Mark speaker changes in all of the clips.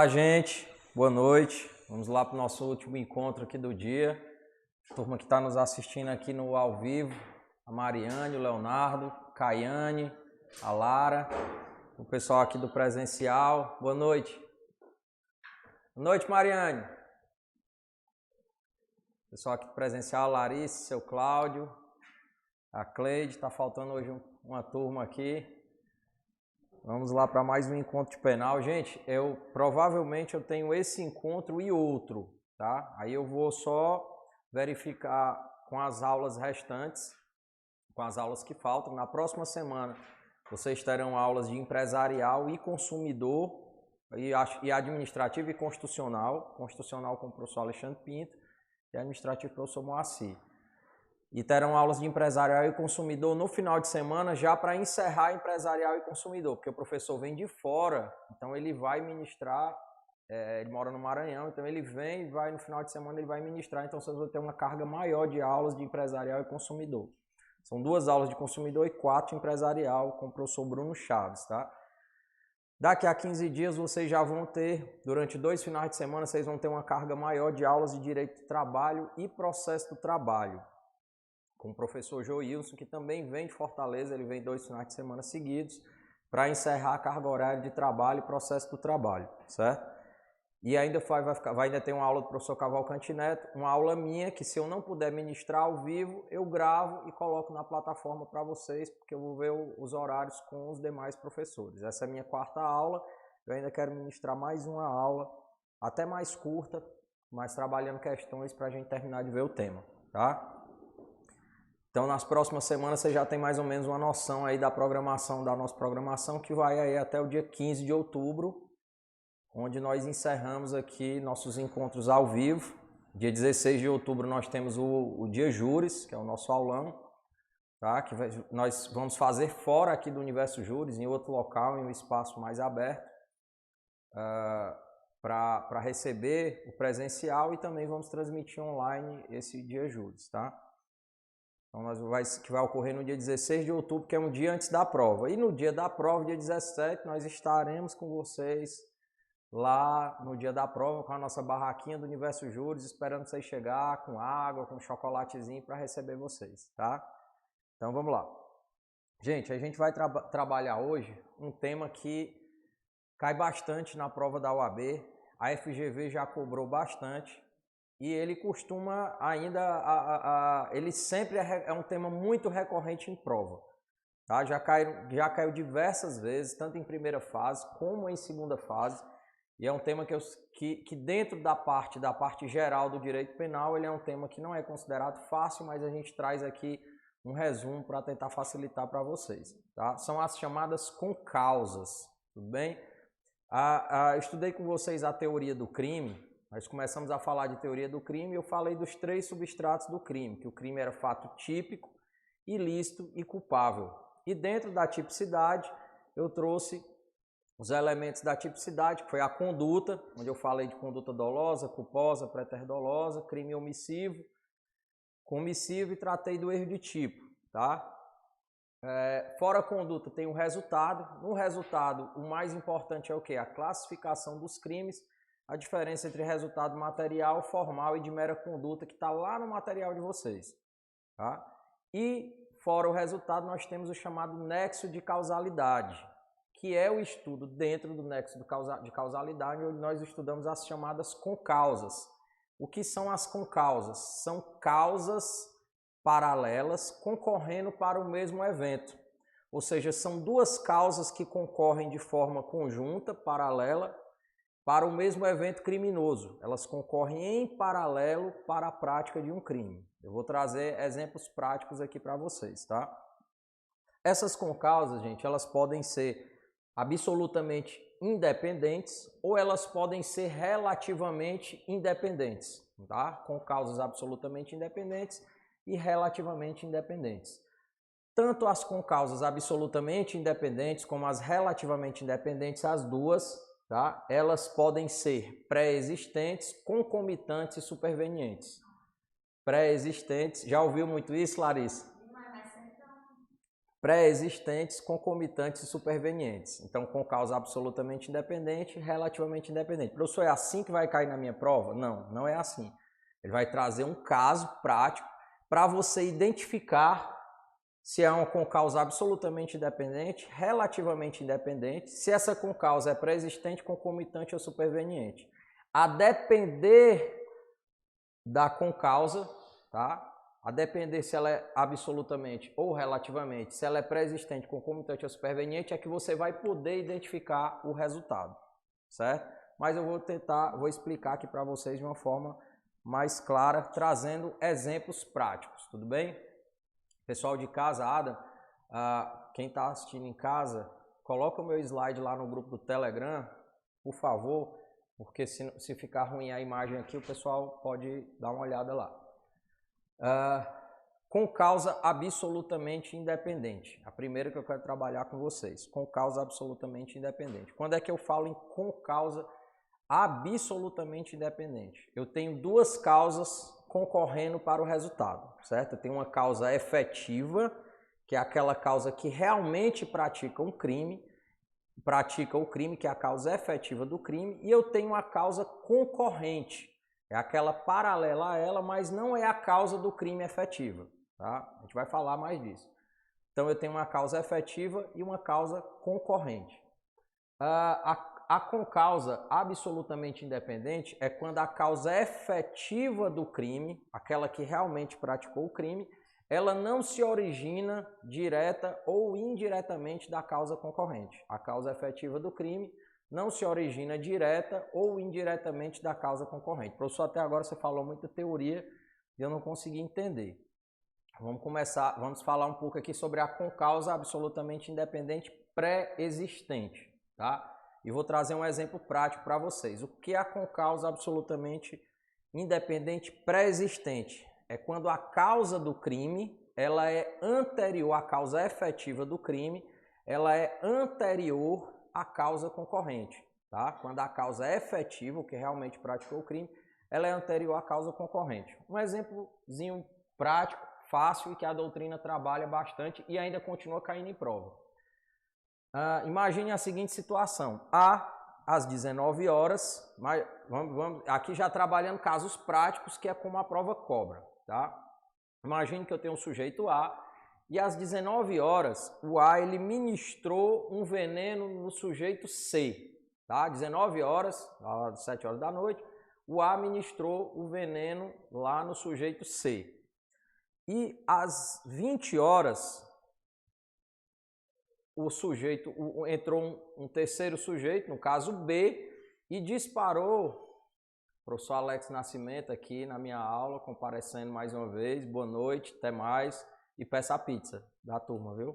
Speaker 1: Olá, gente. Boa noite. Vamos lá para o nosso último encontro aqui do dia. A turma que está nos assistindo aqui no ao vivo, a Mariane, o Leonardo, Caiane, a Lara, o pessoal aqui do presencial. Boa noite. Boa noite, Mariane. Pessoal aqui do presencial, Larissa, seu Cláudio, a Cleide. Está faltando hoje uma turma aqui. Vamos lá para mais um encontro de penal. Gente, provavelmente eu tenho esse encontro e outro, tá? Aí eu vou só verificar com as aulas restantes, com as aulas que faltam. Na próxima semana vocês terão aulas de empresarial e consumidor, e administrativo e constitucional. Constitucional com o professor Alexandre Pinto e administrativo com o professor Moacir. E terão aulas de empresarial e consumidor no final de semana, já para encerrar empresarial e consumidor, porque o professor vem de fora, então ele vai ministrar, ele mora no Maranhão, então ele vem e vai no final de semana, ele vai ministrar, então vocês vão ter uma carga maior de aulas de empresarial e consumidor. São 2 aulas de consumidor e 4 de empresarial com o professor Bruno Chaves, tá? Daqui a 15 dias vocês já vão ter, durante 2 finais de semana, vocês vão ter uma carga maior de aulas de direito do trabalho e processo do trabalho, com o professor Joilson, que também vem de Fortaleza, ele vem 2 finais de semana seguidos, para encerrar a carga horária de trabalho e processo do trabalho, certo? E ainda vai ainda ter uma aula do professor Cavalcante Neto, uma aula minha, que se eu não puder ministrar ao vivo, eu gravo e coloco na plataforma para vocês, porque eu vou ver os horários com os demais professores. Essa é a minha 4ª aula, eu ainda quero ministrar mais uma aula, até mais curta, mas trabalhando questões para a gente terminar de ver o tema, tá? Então, nas próximas semanas, você já tem mais ou menos uma noção aí da programação, da nossa programação, que vai aí até o dia 15 de outubro, onde nós encerramos aqui nossos encontros ao vivo. Dia 16 de outubro nós temos o Dia Júris, que é o nosso aulão, tá? Que nós vamos fazer fora aqui do Universo Júris, em outro local, em um espaço mais aberto, para receber o presencial, e também vamos transmitir online esse Dia Júris, tá? Então, que vai ocorrer no dia 16 de outubro, que é um dia antes da prova. E no dia da prova, dia 17, nós estaremos com vocês lá no dia da prova, com a nossa barraquinha do Universo Júris, esperando vocês chegar com água, com chocolatezinho para receber vocês, tá? Então, vamos lá. Gente, a gente vai trabalhar hoje um tema que cai bastante na prova da UAB. A FGV já cobrou bastante. E ele costuma ainda, ele sempre é um tema muito recorrente em prova, tá? Já caiu diversas vezes, tanto em primeira fase como em segunda fase, e é um tema que dentro da parte geral do direito penal, ele é um tema que não é considerado fácil, mas a gente traz aqui um resumo para tentar facilitar para vocês, tá? São as chamadas concausas, tudo bem? Estudei com vocês a teoria do crime. Nós começamos a falar de teoria do crime e eu falei dos 3 substratos do crime, que o crime era fato típico, ilícito e culpável. E dentro da tipicidade, eu trouxe os elementos da tipicidade, que foi a conduta, onde eu falei de conduta dolosa, culposa, preterdolosa, crime omissivo, comissivo, e tratei do erro de tipo, tá? Fora a conduta tem o resultado. No resultado, o mais importante é o quê? A classificação dos crimes, a diferença entre resultado material, formal e de mera conduta, que está lá no material de vocês, tá? E fora o resultado, nós temos o chamado nexo de causalidade, que é o estudo dentro do nexo de causalidade, onde nós estudamos as chamadas concausas. O que são as concausas? São causas paralelas concorrendo para o mesmo evento. Ou seja, são 2 causas que concorrem de forma conjunta, paralela, para o mesmo evento criminoso. Elas concorrem em paralelo para a prática de um crime. Eu vou trazer exemplos práticos aqui para vocês, tá? Essas concausas, gente, elas podem ser absolutamente independentes ou elas podem ser relativamente independentes, tá? Concausas absolutamente independentes e relativamente independentes. Tanto as concausas absolutamente independentes como as relativamente independentes, as duas, tá? Elas podem ser pré-existentes, concomitantes e supervenientes. Pré-existentes, já ouviu muito isso, Larissa? pré-existentes, concomitantes e supervenientes. Então, com causa absolutamente independente, relativamente independente. Professor, é assim que vai cair na minha prova? Não, não é assim. Ele vai trazer um caso prático para você identificar se é uma concausa absolutamente independente, relativamente independente, se essa concausa é pré-existente, concomitante ou superveniente. A depender da concausa, tá? A depender se ela é absolutamente ou relativamente, se ela é pré-existente, concomitante ou superveniente, é que você vai poder identificar o resultado, certo? Mas eu vou explicar aqui para vocês de uma forma mais clara, trazendo exemplos práticos, tudo bem? Pessoal de casa, Adam, quem está assistindo em casa, coloca o meu slide lá no grupo do Telegram, por favor, porque se ficar ruim a imagem aqui, o pessoal pode dar uma olhada lá. Com causa absolutamente independente. A primeira que eu quero trabalhar com vocês, com causa absolutamente independente. Quando é que eu falo em com causa absolutamente independente? Eu tenho duas causas concorrendo para o resultado, certo? Eu tenho uma causa efetiva, que é aquela causa que realmente pratica o crime, que é a causa efetiva do crime, e eu tenho uma causa concorrente, é aquela paralela a ela, mas não é a causa do crime efetiva, tá? A gente vai falar mais disso. Então eu tenho uma causa efetiva e uma causa concorrente. A concausa absolutamente independente é quando a causa efetiva do crime, aquela que realmente praticou o crime, ela não se origina direta ou indiretamente da causa concorrente. A causa efetiva do crime não se origina direta ou indiretamente da causa concorrente. Professor, até agora você falou muita teoria e eu não consegui entender. Vamos falar um pouco aqui sobre a concausa absolutamente independente pré-existente, tá? E vou trazer um exemplo prático para vocês. O que é a concausa absolutamente independente pré-existente? É quando a causa do crime, ela é anterior à causa efetiva do crime, ela é anterior à causa concorrente, tá? Quando a causa é efetiva, o que realmente praticou o crime, ela é anterior à causa concorrente. Um exemplozinho prático, fácil e que a doutrina trabalha bastante e ainda continua caindo em prova. Imagine a seguinte situação. Às 19 horas, vamos aqui já trabalhando casos práticos, que é como a prova cobra, tá? Imagine que eu tenho um sujeito A e às 19 horas o A ele ministrou um veneno no sujeito C, tá? 19 horas, às 7 horas da noite, o A ministrou o veneno lá no sujeito C. E às 20 horas entrou um terceiro sujeito, no caso B, e disparou. Professor Alex Nascimento aqui na minha aula, comparecendo mais uma vez. Boa noite, até mais. E peça a pizza da turma, viu?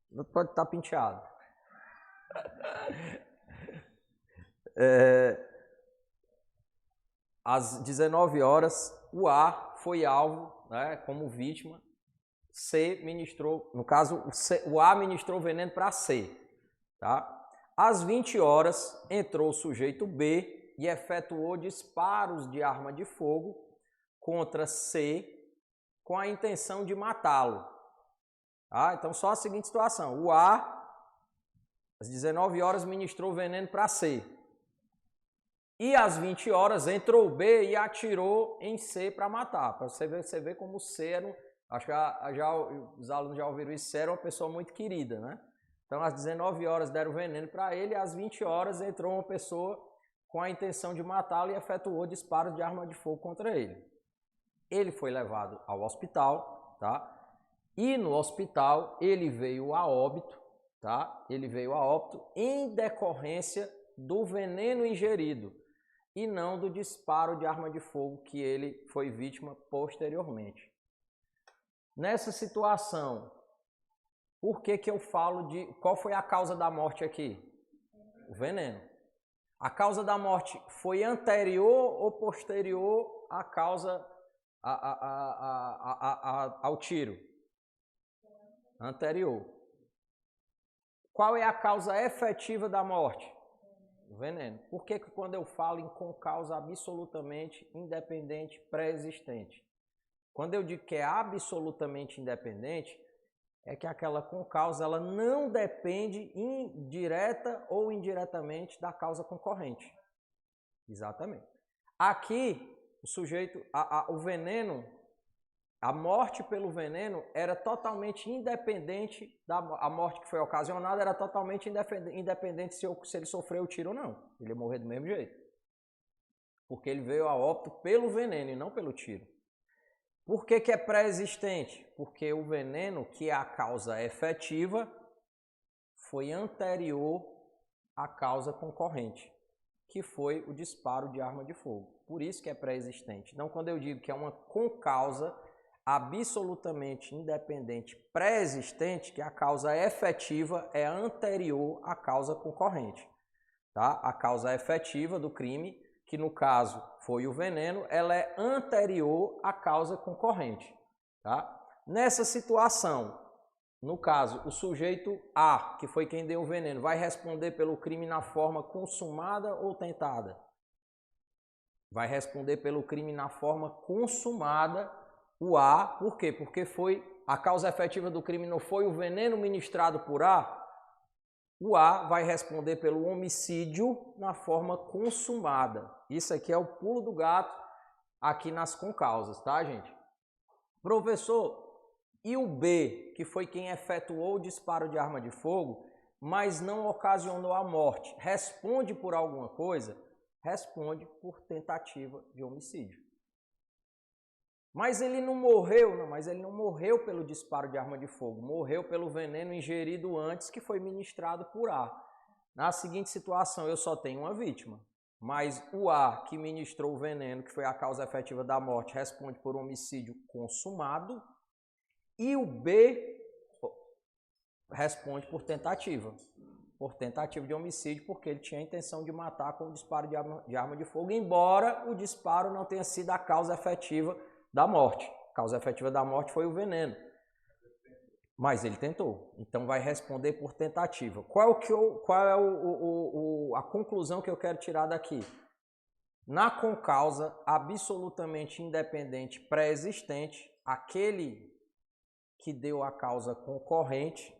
Speaker 1: Não pode estar penteado. Às 19 horas, o A foi alvo, né, como vítima. C ministrou, no caso, o A ministrou veneno para C, tá? Às 20 horas, entrou o sujeito B e efetuou disparos de arma de fogo contra C com a intenção de matá-lo. Tá? Então, só a seguinte situação. O A, às 19 horas, ministrou veneno para C. E às 20 horas, entrou o B e atirou em C para matar. Para você ver como o C era... Acho que os alunos já ouviram isso, C era uma pessoa muito querida, né? Então, às 19 horas deram veneno para ele e às 20 horas entrou uma pessoa com a intenção de matá-lo e efetuou disparos de arma de fogo contra ele. Ele foi levado ao hospital, tá? E no hospital ele veio a óbito, tá? Ele veio a óbito em decorrência do veneno ingerido e não do disparo de arma de fogo que ele foi vítima posteriormente. Nessa situação, por que eu falo de... Qual foi a causa da morte aqui? O veneno. A causa da morte foi anterior ou posterior à causa ao tiro? Anterior. Qual é a causa efetiva da morte? O veneno. Por que quando eu falo em com causa absolutamente independente pré-existente? Quando eu digo que é absolutamente independente, é que aquela concausa ela não depende direta ou indiretamente da causa concorrente. Exatamente. Aqui, o sujeito, o veneno, a morte pelo veneno era totalmente independente a morte que foi ocasionada era totalmente independente se ele sofreu o tiro ou não. Ele ia morrer do mesmo jeito. Porque ele veio a óbito pelo veneno e não pelo tiro. Por que é pré-existente? Porque o veneno, que é a causa efetiva, foi anterior à causa concorrente, que foi o disparo de arma de fogo. Por isso que é pré-existente. Então, quando eu digo que é uma concausa absolutamente independente pré-existente, que a causa efetiva é anterior à causa concorrente. Tá? A causa efetiva do crime, que no caso foi o veneno, ela é anterior à causa concorrente. Tá? Nessa situação, no caso, o sujeito A, que foi quem deu o veneno, vai responder pelo crime na forma consumada ou tentada? Vai responder pelo crime na forma consumada, o A. Por quê? Porque foi a causa efetiva do crime não foi o veneno ministrado por A. O A vai responder pelo homicídio na forma consumada. Isso aqui é o pulo do gato aqui nas concausas, tá, gente? Professor, e o B, que foi quem efetuou o disparo de arma de fogo, mas não ocasionou a morte, responde por alguma coisa? Responde por tentativa de homicídio. Mas ele não morreu, não, mas ele não morreu pelo disparo de arma de fogo, morreu pelo veneno ingerido antes que foi ministrado por A. Na seguinte situação, eu só tenho uma vítima, mas o A que ministrou o veneno, que foi a causa efetiva da morte, responde por homicídio consumado e o B responde por tentativa de homicídio, porque ele tinha a intenção de matar com o disparo de arma de fogo, embora o disparo não tenha sido a causa efetiva da morte. A causa efetiva da morte foi o veneno. Mas ele tentou. Então vai responder por tentativa. Qual é a conclusão que eu quero tirar daqui? Na concausa absolutamente independente pré-existente, aquele que deu a causa concorrente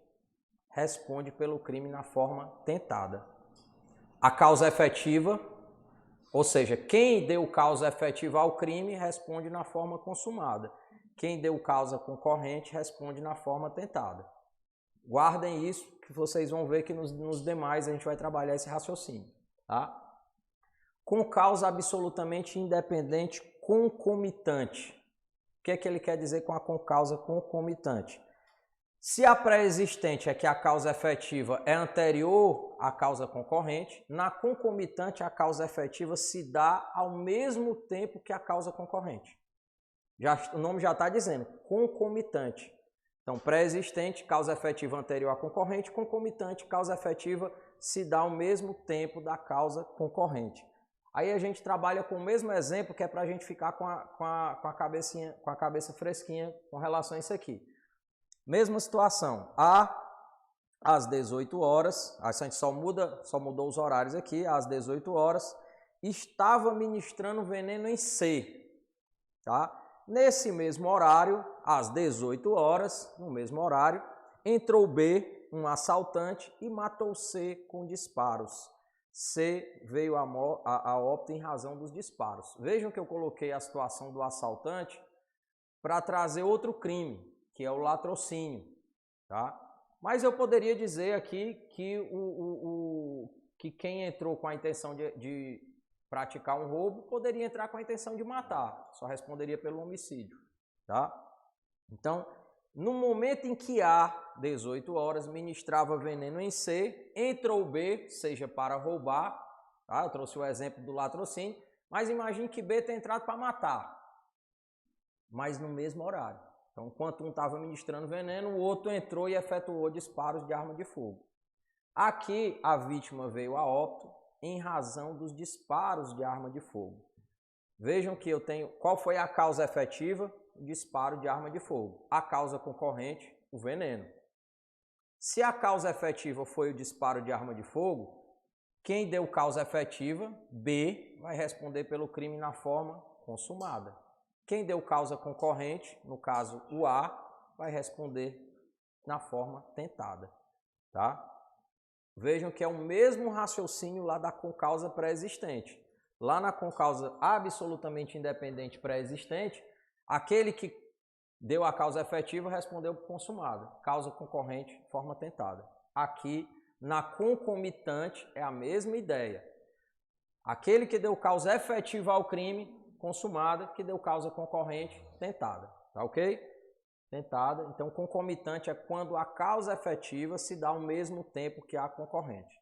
Speaker 1: responde pelo crime na forma tentada. A causa efetiva, ou seja, quem deu causa efetiva ao crime responde na forma consumada. Quem deu causa concorrente responde na forma tentada. Guardem isso, que vocês vão ver que nos demais a gente vai trabalhar esse raciocínio. Tá? Com causa absolutamente independente concomitante. O que é que ele quer dizer com a concausa concomitante? Se a pré-existente é que a causa efetiva é anterior à causa concorrente, na concomitante a causa efetiva se dá ao mesmo tempo que a causa concorrente. O nome já está dizendo, concomitante. Então, pré-existente, causa efetiva anterior à concorrente, concomitante, causa efetiva se dá ao mesmo tempo da causa concorrente. Aí a gente trabalha com o mesmo exemplo que é para a gente ficar com a cabeça fresquinha com relação a isso aqui. Mesma situação, às 18 horas, a gente só mudou os horários aqui, às 18 horas, estava ministrando veneno em C, tá? Nesse mesmo horário, às 18 horas, no mesmo horário, entrou B, um assaltante, e matou C com disparos. C veio a óbito em razão dos disparos. Vejam que eu coloquei a situação do assaltante para trazer outro crime, que é o latrocínio, tá? Mas eu poderia dizer aqui que quem entrou com a intenção de praticar um roubo poderia entrar com a intenção de matar, só responderia pelo homicídio, tá? Então, no momento em que A, 18 horas, ministrava veneno em C, entrou B, seja para roubar, tá? Eu trouxe o exemplo do latrocínio, mas imagine que B tenha entrado para matar, mas no mesmo horário. Então, enquanto um estava ministrando veneno, o outro entrou e efetuou disparos de arma de fogo. Aqui, a vítima veio a óbito em razão dos disparos de arma de fogo. Vejam que eu tenho... Qual foi a causa efetiva? O disparo de arma de fogo. A causa concorrente, o veneno. Se a causa efetiva foi o disparo de arma de fogo, quem deu causa efetiva, B, vai responder pelo crime na forma consumada. Quem deu causa concorrente, no caso o A, vai responder na forma tentada, tá? Vejam que é o mesmo raciocínio lá da concausa pré-existente. Lá na concausa absolutamente independente pré-existente, aquele que deu a causa efetiva respondeu consumada, causa concorrente, forma tentada. Aqui, na concomitante, é a mesma ideia. Aquele que deu causa efetiva ao crime, consumada, que deu causa concorrente, tentada. Tá ok? Tentada. Então, concomitante é quando a causa efetiva se dá ao mesmo tempo que a concorrente.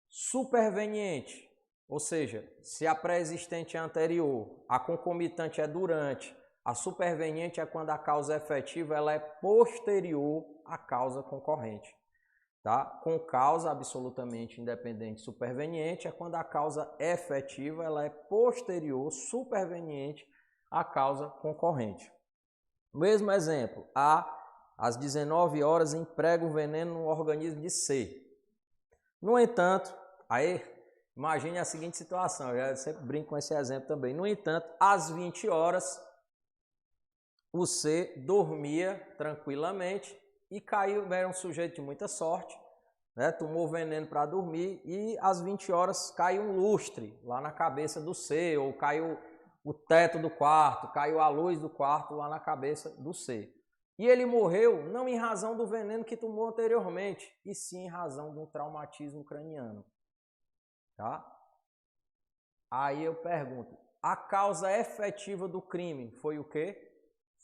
Speaker 1: Superveniente, ou seja, se a pré-existente é anterior, a concomitante é durante, a superveniente é quando a causa efetiva ela é posterior à causa concorrente. Tá? Com causa absolutamente independente superveniente é quando a causa efetiva ela é posterior, superveniente à causa concorrente. Mesmo exemplo, A, às 19 horas, emprega o veneno no organismo de C. No entanto, aí, imagine a seguinte situação, eu sempre brinco com esse exemplo também. No entanto, às 20 horas, o C dormia tranquilamente e caiu, era um sujeito de muita sorte, né? Tomou veneno para dormir e às 20 horas caiu um lustre lá na cabeça do C, ou caiu o teto do quarto, caiu a luz do quarto lá na cabeça do C. E ele morreu não em razão do veneno que tomou anteriormente, e sim em razão de um traumatismo craniano. Tá? Aí eu pergunto, a causa efetiva do crime foi o quê?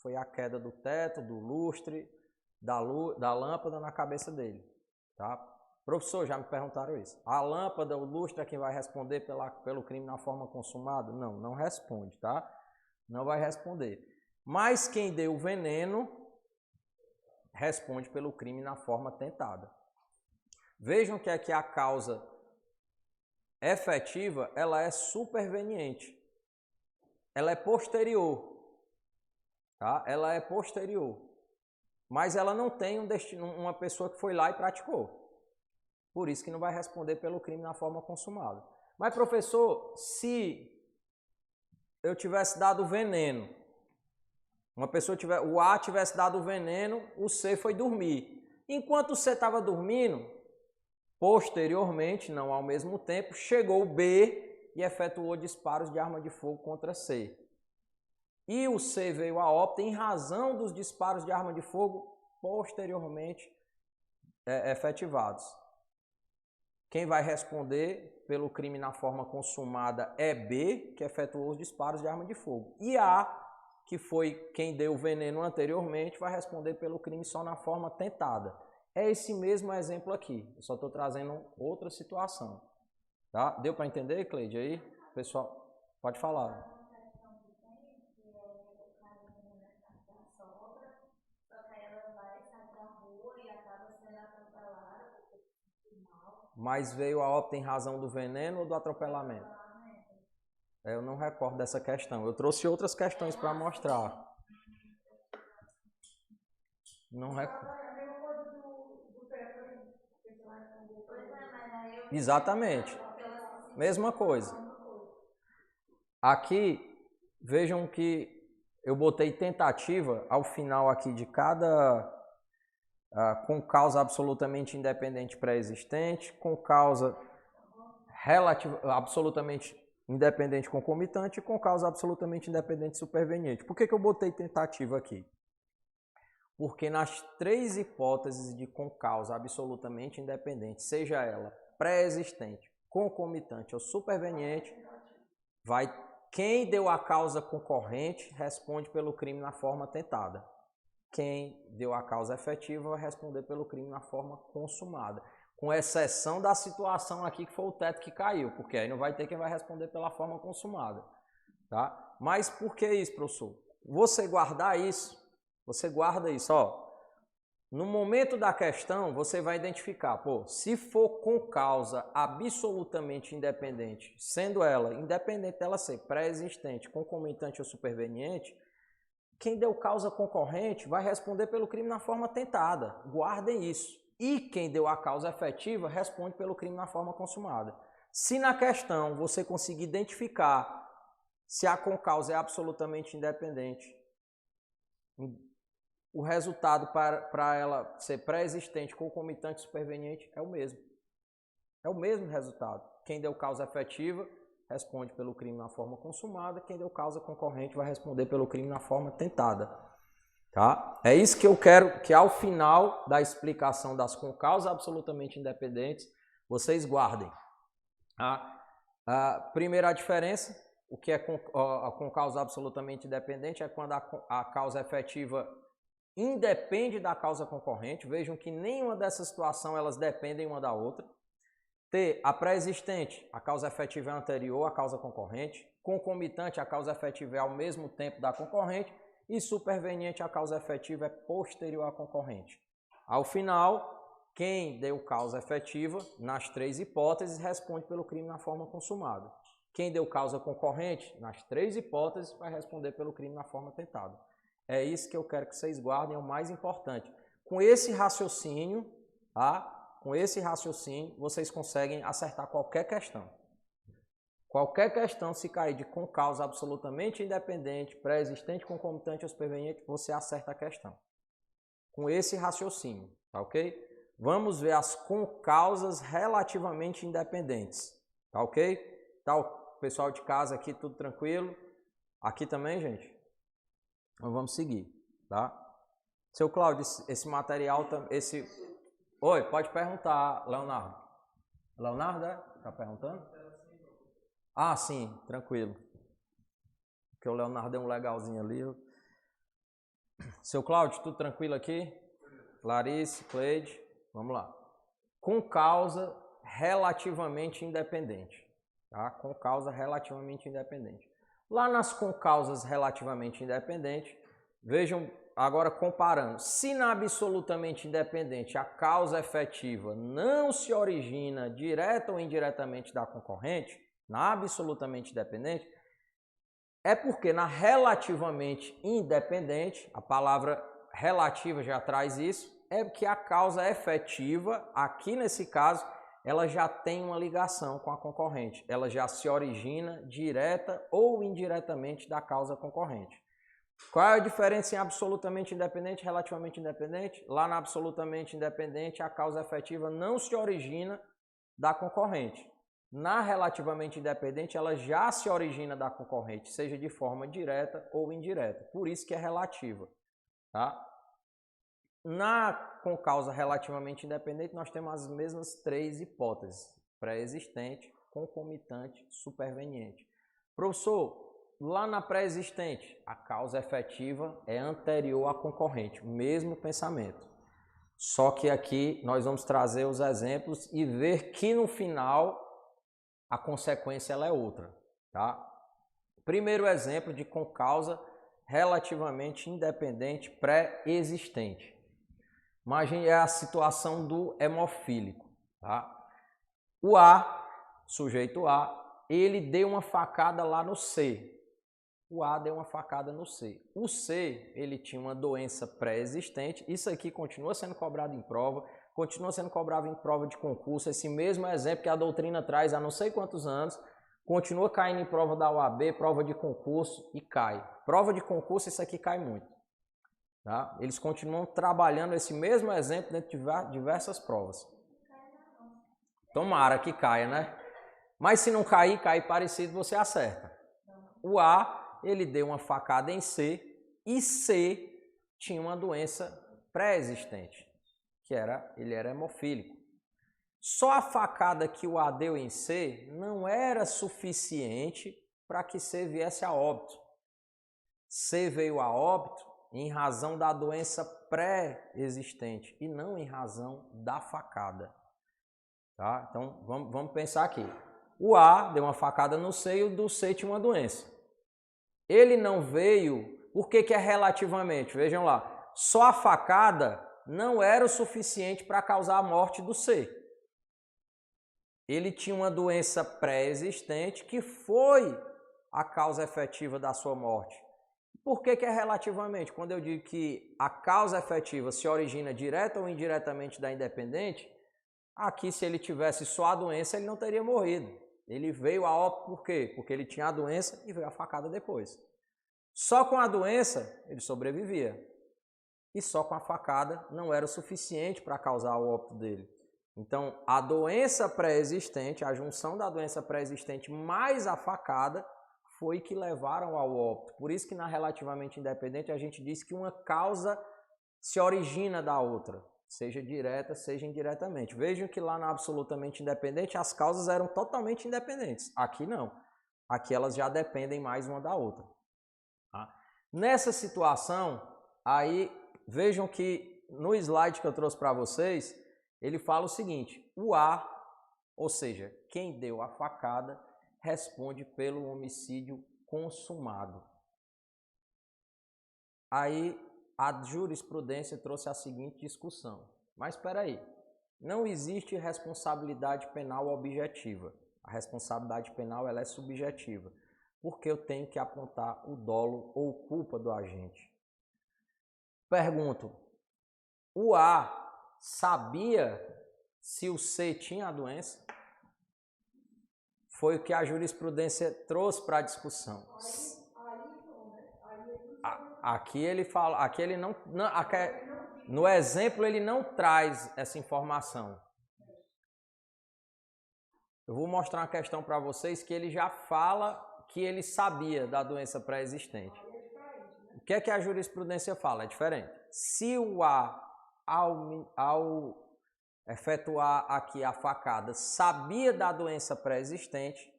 Speaker 1: Foi a queda do teto, do lustre, da lâmpada na cabeça dele. Tá? Professor, já me perguntaram isso. A lâmpada, o lustre é quem vai responder pelo crime na forma consumada? Não, não responde, tá? Não vai responder. Mas quem deu o veneno responde pelo crime na forma tentada. Vejam que aqui a causa efetiva, ela é superveniente. Ela é posterior. Tá? Ela é posterior. Mas ela não tem uma pessoa que foi lá e praticou. Por isso que não vai responder pelo crime na forma consumada. Mas, professor, se eu tivesse dado veneno, o A tivesse dado veneno, o C foi dormir. Enquanto o C estava dormindo, posteriormente, não ao mesmo tempo, chegou o B e efetuou disparos de arma de fogo contra C. E o C veio a óbito em razão dos disparos de arma de fogo posteriormente efetivados. Quem vai responder pelo crime na forma consumada é B, que efetuou os disparos de arma de fogo. E A, que foi quem deu o veneno anteriormente, vai responder pelo crime só na forma tentada. É esse mesmo exemplo aqui. Eu só estou trazendo outra situação. Tá? Deu para entender, Cleide? Aí, pessoal, pode falar. Mas veio a óbito em razão do veneno ou do atropelamento? Eu não recordo dessa questão. Eu trouxe outras questões para mostrar. Não recordo. Exatamente. Mesma coisa. Aqui, vejam que eu botei tentativa ao final aqui de cada... com causa absolutamente independente pré-existente, com causa absolutamente independente concomitante e com causa absolutamente independente superveniente. Por que eu botei tentativa aqui? Porque nas três hipóteses de com causa absolutamente independente, seja ela pré-existente, concomitante ou superveniente, quem deu a causa concorrente responde pelo crime na forma tentada. Quem deu a causa efetiva vai responder pelo crime na forma consumada. Com exceção da situação aqui que foi o teto que caiu, porque aí não vai ter quem vai responder pela forma consumada. Tá? Mas por que isso, professor? Você guarda isso, ó. No momento da questão, você vai identificar, se for com causa absolutamente independente, sendo ela, independente dela ser pré-existente, concomitante ou superveniente, quem deu causa concorrente vai responder pelo crime na forma tentada. Guardem isso. E quem deu a causa efetiva responde pelo crime na forma consumada. Se na questão você conseguir identificar se a concausa é absolutamente independente, o resultado para ela ser pré-existente, concomitante, superveniente é o mesmo. É o mesmo resultado. Quem deu causa efetiva responde pelo crime na forma consumada, quem deu causa concorrente vai responder pelo crime na forma tentada. Tá? É isso que eu quero que ao final da explicação das concausas absolutamente independentes, vocês guardem. A primeira diferença, o que é a concausa absolutamente independente, é quando a causa efetiva independe da causa concorrente. Vejam que nenhuma dessas situações elas dependem uma da outra. T, a pré-existente, a causa efetiva é anterior à causa concorrente. Concomitante, a causa efetiva é ao mesmo tempo da concorrente. E superveniente, a causa efetiva é posterior à concorrente. Ao final, quem deu causa efetiva, nas três hipóteses, responde pelo crime na forma consumada. Quem deu causa concorrente, nas três hipóteses, vai responder pelo crime na forma tentada. É isso que eu quero que vocês guardem, é o mais importante. Com esse raciocínio, tá? Com esse raciocínio, vocês conseguem acertar qualquer questão. Qualquer questão, se cair de concausa absolutamente independente, pré-existente, concomitante ou superveniente, você acerta a questão. Com esse raciocínio, tá ok? Vamos ver as concausas relativamente independentes, tá ok? Tá o pessoal de casa aqui, tudo tranquilo? Aqui também, gente? Então vamos seguir, tá? Seu Cláudio, esse material, esse... Oi, pode perguntar, Leonardo. Leonardo, é? Tá perguntando? Ah, sim, tranquilo. Porque o Leonardo é um legalzinho ali. Seu Cláudio, tudo tranquilo aqui? Clarice, Cleide, vamos lá. Com causa relativamente independente. Tá? Com causa relativamente independente. Lá nas concausas relativamente independentes, vejam agora comparando. Se na absolutamente independente a causa efetiva não se origina direta ou indiretamente da concorrente, na absolutamente independente, é porque na relativamente independente, a palavra relativa já traz isso, é que a causa efetiva, aqui nesse caso, ela já tem uma ligação com a concorrente. Ela já se origina direta ou indiretamente da causa concorrente. Qual é a diferença em absolutamente independente e relativamente independente? Lá na absolutamente independente, a causa efetiva não se origina da concorrente. Na relativamente independente, ela já se origina da concorrente, seja de forma direta ou indireta. Por isso que é relativa. Tá? Na concausa relativamente independente, nós temos as mesmas três hipóteses: pré-existente, concomitante, superveniente. Professor, lá na pré-existente, a causa efetiva é anterior à concorrente, o mesmo pensamento. Só que aqui nós vamos trazer os exemplos e ver que no final a consequência ela é outra. Tá? Primeiro exemplo de concausa relativamente independente pré-existente. Imagine a situação do hemofílico. Tá? O A, sujeito A, ele deu uma facada lá no C. O A deu uma facada no C. O C, ele tinha uma doença pré-existente. Isso aqui continua sendo cobrado em prova, continua sendo cobrado em prova de concurso. Esse mesmo exemplo que a doutrina traz há não sei quantos anos, continua caindo em prova da UAB, prova de concurso e cai. Prova de concurso, isso aqui cai muito. Tá? Eles continuam trabalhando esse mesmo exemplo dentro de diversas provas. Tomara que caia, né? Mas se não cair, cair parecido, você acerta. O A, ele deu uma facada em C e C tinha uma doença pré-existente, que ele era hemofílico. Só a facada que o A deu em C não era suficiente para que C viesse a óbito. C veio a óbito em razão da doença pré-existente e não em razão da facada. Tá? Então, vamos pensar aqui. O A deu uma facada no C e o do C tinha uma doença. Ele não veio, por que é relativamente? Vejam lá, só a facada não era o suficiente para causar a morte do C. Ele tinha uma doença pré-existente que foi a causa efetiva da sua morte. Por que é relativamente? Quando eu digo que a causa efetiva se origina direta ou indiretamente da independente, aqui se ele tivesse só a doença, ele não teria morrido. Ele veio a óbito por quê? Porque ele tinha a doença e veio a facada depois. Só com a doença ele sobrevivia. e só com a facada não era o suficiente para causar o óbito dele. Então, a doença pré-existente, a junção da doença pré-existente mais a facada foi que levaram ao óbito. Por isso que na relativamente independente a gente diz que uma causa se origina da outra, seja direta, seja indiretamente. Vejam que lá na absolutamente independente as causas eram totalmente independentes. Aqui não. Aqui elas já dependem mais uma da outra. Tá? Nessa situação, aí vejam que no slide que eu trouxe para vocês, ele fala o seguinte: o A, ou seja, quem deu a facada, responde pelo homicídio consumado. Aí a jurisprudência trouxe a seguinte discussão. Mas espera aí, não existe responsabilidade penal objetiva. A responsabilidade penal ela é subjetiva, porque eu tenho que apontar o dolo ou culpa do agente. Pergunto, o A sabia se o C tinha a doença? Foi o que a jurisprudência trouxe para a discussão. Aqui ele fala, aqui ele não, no exemplo ele não traz essa informação. Eu vou mostrar uma questão para vocês que ele já fala que ele sabia da doença pré-existente. O que é que a jurisprudência fala? É diferente. Se o A, ao efetuar aqui a facada, sabia da doença pré-existente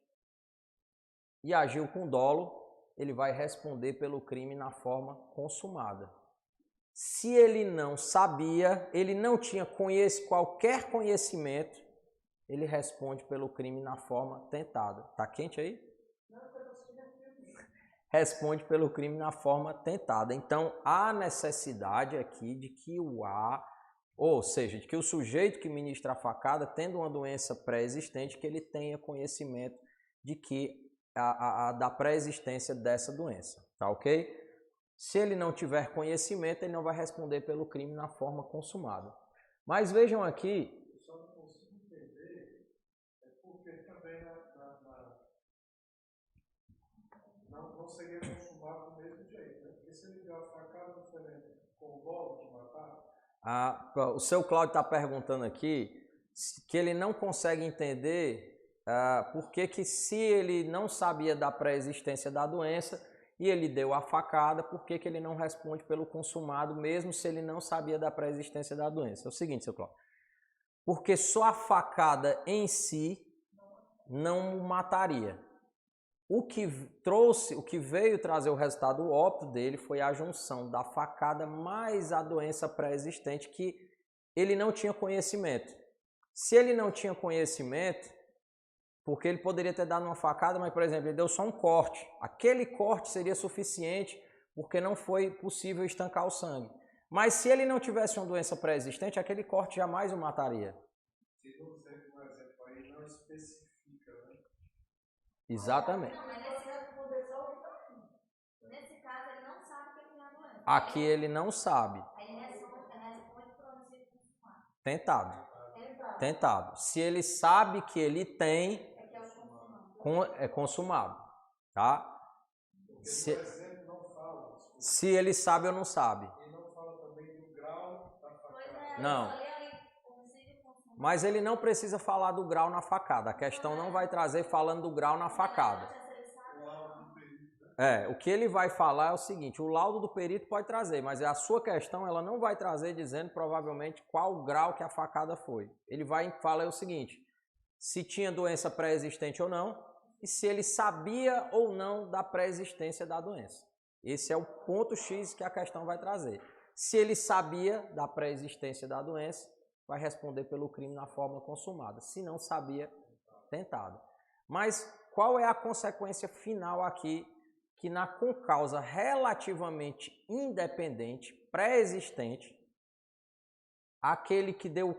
Speaker 1: e agiu com dolo, ele vai responder pelo crime na forma consumada. Se ele não sabia, ele não tinha qualquer conhecimento, ele responde pelo crime na forma tentada. Tá quente aí? Responde pelo crime na forma tentada. Então, há necessidade aqui de que o A, ou seja, de que o sujeito que ministra a facada, tendo uma doença pré-existente, que ele tenha conhecimento de que da pré-existência dessa doença, tá ok? Se ele não tiver conhecimento, ele não vai responder pelo crime na forma consumada. Mas vejam aqui...
Speaker 2: Eu só não consigo entender, porque também não seria consumado do mesmo jeito, né? Porque se ele deu a facada, não foi com o dolo de matar?
Speaker 1: O seu Cláudio está perguntando aqui que ele não consegue entender por que se ele não sabia da pré-existência da doença e ele deu a facada, por que ele não responde pelo consumado, mesmo se ele não sabia da pré-existência da doença? É o seguinte, seu Cláudio, porque só a facada em si não o mataria. O que veio trazer o resultado óbvio dele foi a junção da facada mais a doença pré-existente que ele não tinha conhecimento. Se ele não tinha conhecimento, porque ele poderia ter dado uma facada, mas, por exemplo, ele deu só um corte. Aquele corte seria suficiente porque não foi possível estancar o sangue. Mas se ele não tivesse uma doença pré-existente, aquele corte jamais o mataria.
Speaker 2: Se você, por exemplo, aí não especifica, né?
Speaker 1: Exatamente.
Speaker 3: Não, mas nesse caso ele não sabe que ele tem a doença.
Speaker 1: Aqui ele não sabe.
Speaker 3: Aí responde por homicídio
Speaker 1: consumado. Tentado. Se ele sabe que ele tem, é consumado, tá? Se ele sabe ou não sabe.
Speaker 2: Ele não fala também do grau da facada.
Speaker 1: Não. Mas ele não precisa falar do grau na facada. A questão não vai trazer falando do grau na facada. O que ele vai falar é o seguinte: o laudo do perito pode trazer, mas a sua questão ela não vai trazer dizendo provavelmente qual grau que a facada foi. Ele vai falar o seguinte: se tinha doença pré-existente ou não, e se ele sabia ou não da pré-existência da doença. Esse é o ponto X que a questão vai trazer. Se ele sabia da pré-existência da doença, vai responder pelo crime na forma consumada. Se não sabia, tentado. Mas qual é a consequência final aqui? Que na concausa relativamente independente, pré-existente, aquele que deu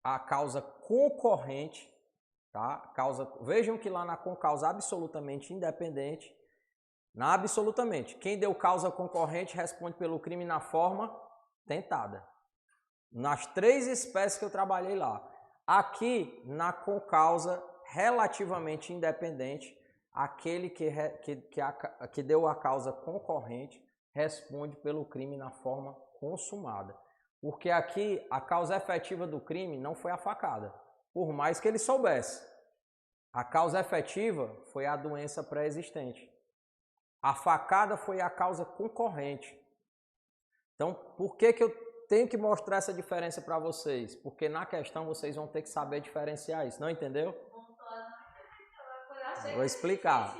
Speaker 1: a causa concorrente, tá? Vejam que lá na concausa absolutamente independente, quem deu causa concorrente responde pelo crime na forma tentada. Nas 3 espécies que eu trabalhei lá. Aqui, na concausa relativamente independente, aquele que deu a causa concorrente responde pelo crime na forma consumada. Porque aqui a causa efetiva do crime não foi a facada, por mais que ele soubesse. A causa efetiva foi a doença pré-existente. A facada foi a causa concorrente. Então, por que eu tenho que mostrar essa diferença para vocês? Porque na questão vocês vão ter que saber diferenciar isso. Não entendeu? Vou explicar.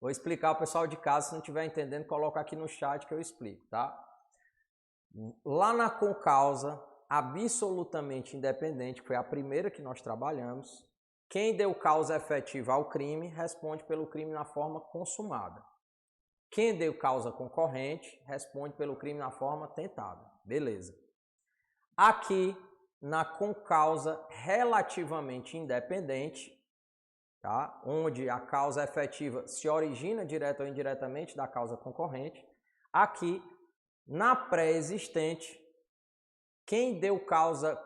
Speaker 1: Vou explicar ao pessoal de casa, se não estiver entendendo, coloca aqui no chat que eu explico, tá? Lá na concausa, absolutamente independente, que foi a primeira que nós trabalhamos, quem deu causa efetiva ao crime responde pelo crime na forma consumada. Quem deu causa concorrente responde pelo crime na forma tentada. Beleza. Aqui, na concausa relativamente independente, tá? Onde a causa efetiva se origina direta ou indiretamente da causa concorrente, aqui, na pré-existente, quem deu causa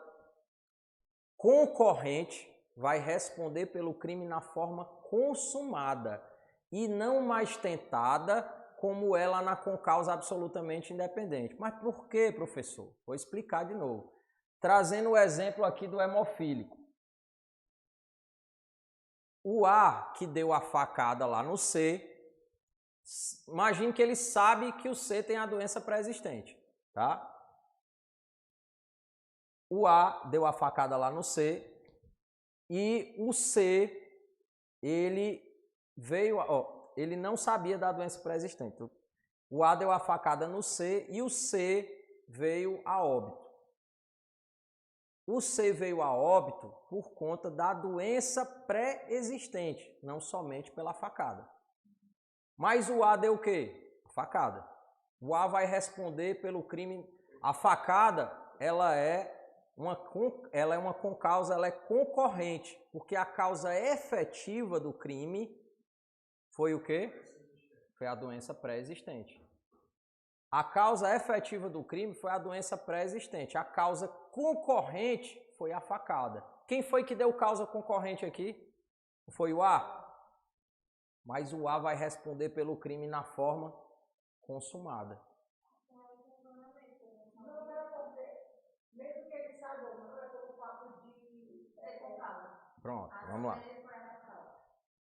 Speaker 1: concorrente vai responder pelo crime na forma consumada e não mais tentada como ela na concausa absolutamente independente. Mas por quê, professor? Vou explicar de novo. Trazendo o exemplo aqui do hemofílico. O A que deu a facada lá no C, imagine que ele sabe que o C tem a doença pré-existente, tá? O A deu a facada lá no C e o C, ele ele não sabia da doença pré-existente. O A deu a facada no C e o C veio a óbito. O C veio a óbito por conta da doença pré-existente, não somente pela facada. Mas o A deu o quê? A facada. O A vai responder pelo crime. A facada, ela é uma concausa, ela é concorrente, porque a causa efetiva do crime foi o quê? Foi a doença pré-existente. A causa efetiva do crime foi a doença pré-existente. A causa concorrente foi a facada. Quem foi que deu causa concorrente aqui? Foi o A. Mas o A vai responder pelo crime na forma consumada. Pronto, vamos lá.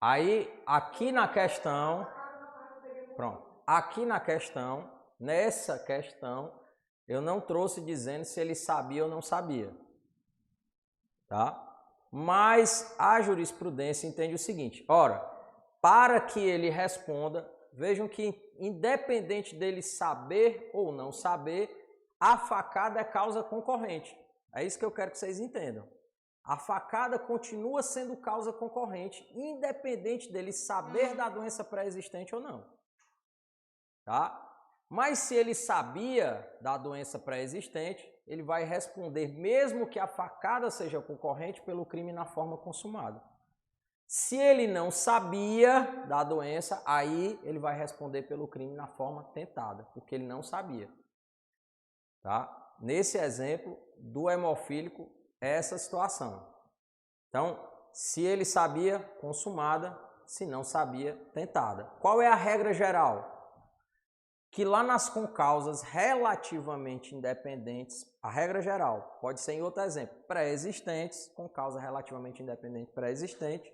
Speaker 1: Aí, aqui na questão, nessa questão, eu não trouxe dizendo se ele sabia ou não sabia, tá? Mas a jurisprudência entende o seguinte, ora, para que ele responda, vejam que independente dele saber ou não saber, a facada é causa concorrente. É isso que eu quero que vocês entendam. A facada continua sendo causa concorrente, independente dele saber da doença pré-existente ou não. Tá? Mas se ele sabia da doença pré-existente, ele vai responder, mesmo que a facada seja concorrente, pelo crime na forma consumada. Se ele não sabia da doença, aí ele vai responder pelo crime na forma tentada, porque ele não sabia. Tá? Nesse exemplo do hemofílico, essa situação. Então, se ele sabia, consumada, se não sabia, tentada. Qual é a regra geral? Que lá nas concausas relativamente independentes, a regra geral, pode ser em outro exemplo, pré-existentes, concausa relativamente independente pré-existente,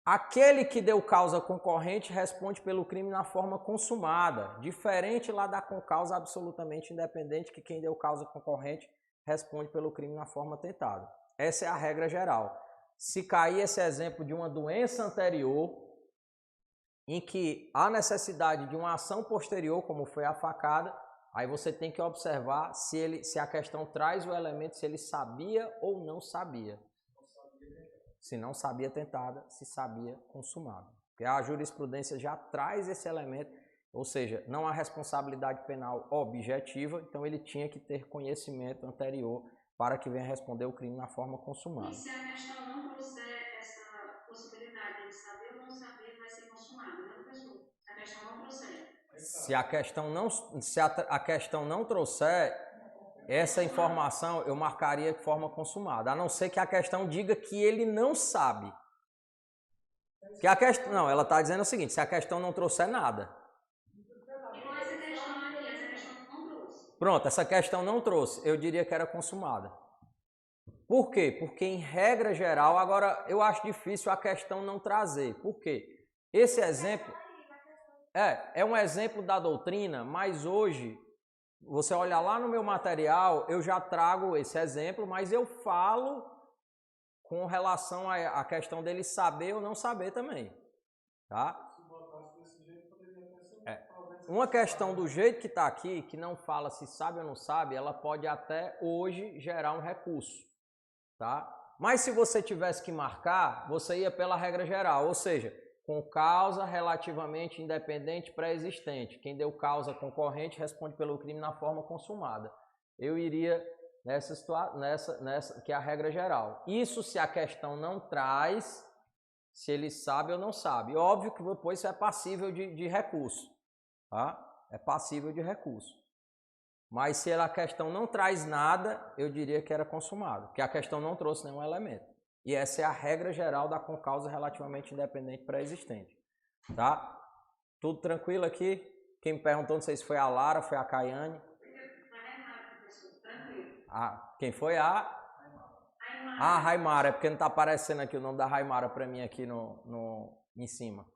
Speaker 1: aquele que deu causa concorrente responde pelo crime na forma consumada, diferente lá da concausa absolutamente independente, que quem deu causa concorrente responde pelo crime na forma tentada. Essa é a regra geral. Se cair esse exemplo de uma doença anterior, em que há necessidade de uma ação posterior, como foi a facada, aí você tem que observar se a questão traz o elemento, se ele sabia ou não sabia. Se não sabia tentada, se sabia consumada. Porque a jurisprudência já traz esse elemento, ou seja, não há responsabilidade penal objetiva, então ele tinha que ter conhecimento anterior para que venha responder o crime na forma consumada.
Speaker 4: E se a questão não trouxer essa possibilidade de saber ou não saber, vai ser consumada, né, professor? Se a questão não trouxer.
Speaker 1: Se a questão não trouxer essa informação, eu marcaria de forma consumada, a não ser que a questão diga que ele não sabe. Não, ela está dizendo o seguinte, se a questão não trouxer nada.
Speaker 4: E com essa questão aqui,
Speaker 1: Pronto, essa questão não trouxe. Eu diria que era consumada. Por quê? Porque em regra geral, agora eu acho difícil a questão não trazer. Por quê? Esse exemplo é um exemplo da doutrina, mas hoje, você olha lá no meu material, eu já trago esse exemplo, mas eu falo com relação à questão dele saber ou não saber também. Tá?
Speaker 2: Se botasse desse jeito, poderia até ser talvez
Speaker 1: Uma questão do jeito que está aqui, que não fala se sabe ou não sabe, ela pode até hoje gerar um recurso. Tá? Mas se você tivesse que marcar, você ia pela regra geral, ou seja, com causa relativamente independente pré-existente. Quem deu causa concorrente responde pelo crime na forma consumada. Eu iria nessa que é a regra geral. Isso se a questão não traz, se ele sabe ou não sabe. Óbvio que depois isso é passível de recurso. Tá? É passível de recurso. Mas se a questão não traz nada, eu diria que era consumado, porque a questão não trouxe nenhum elemento. E essa é a regra geral da concausa relativamente independente pré-existente. Tá? Tudo tranquilo aqui? Quem me perguntou, não sei se foi a Lara, foi a Caiane. Quem foi? A Raimara. É porque não está aparecendo aqui o nome da Raimara para mim aqui em cima.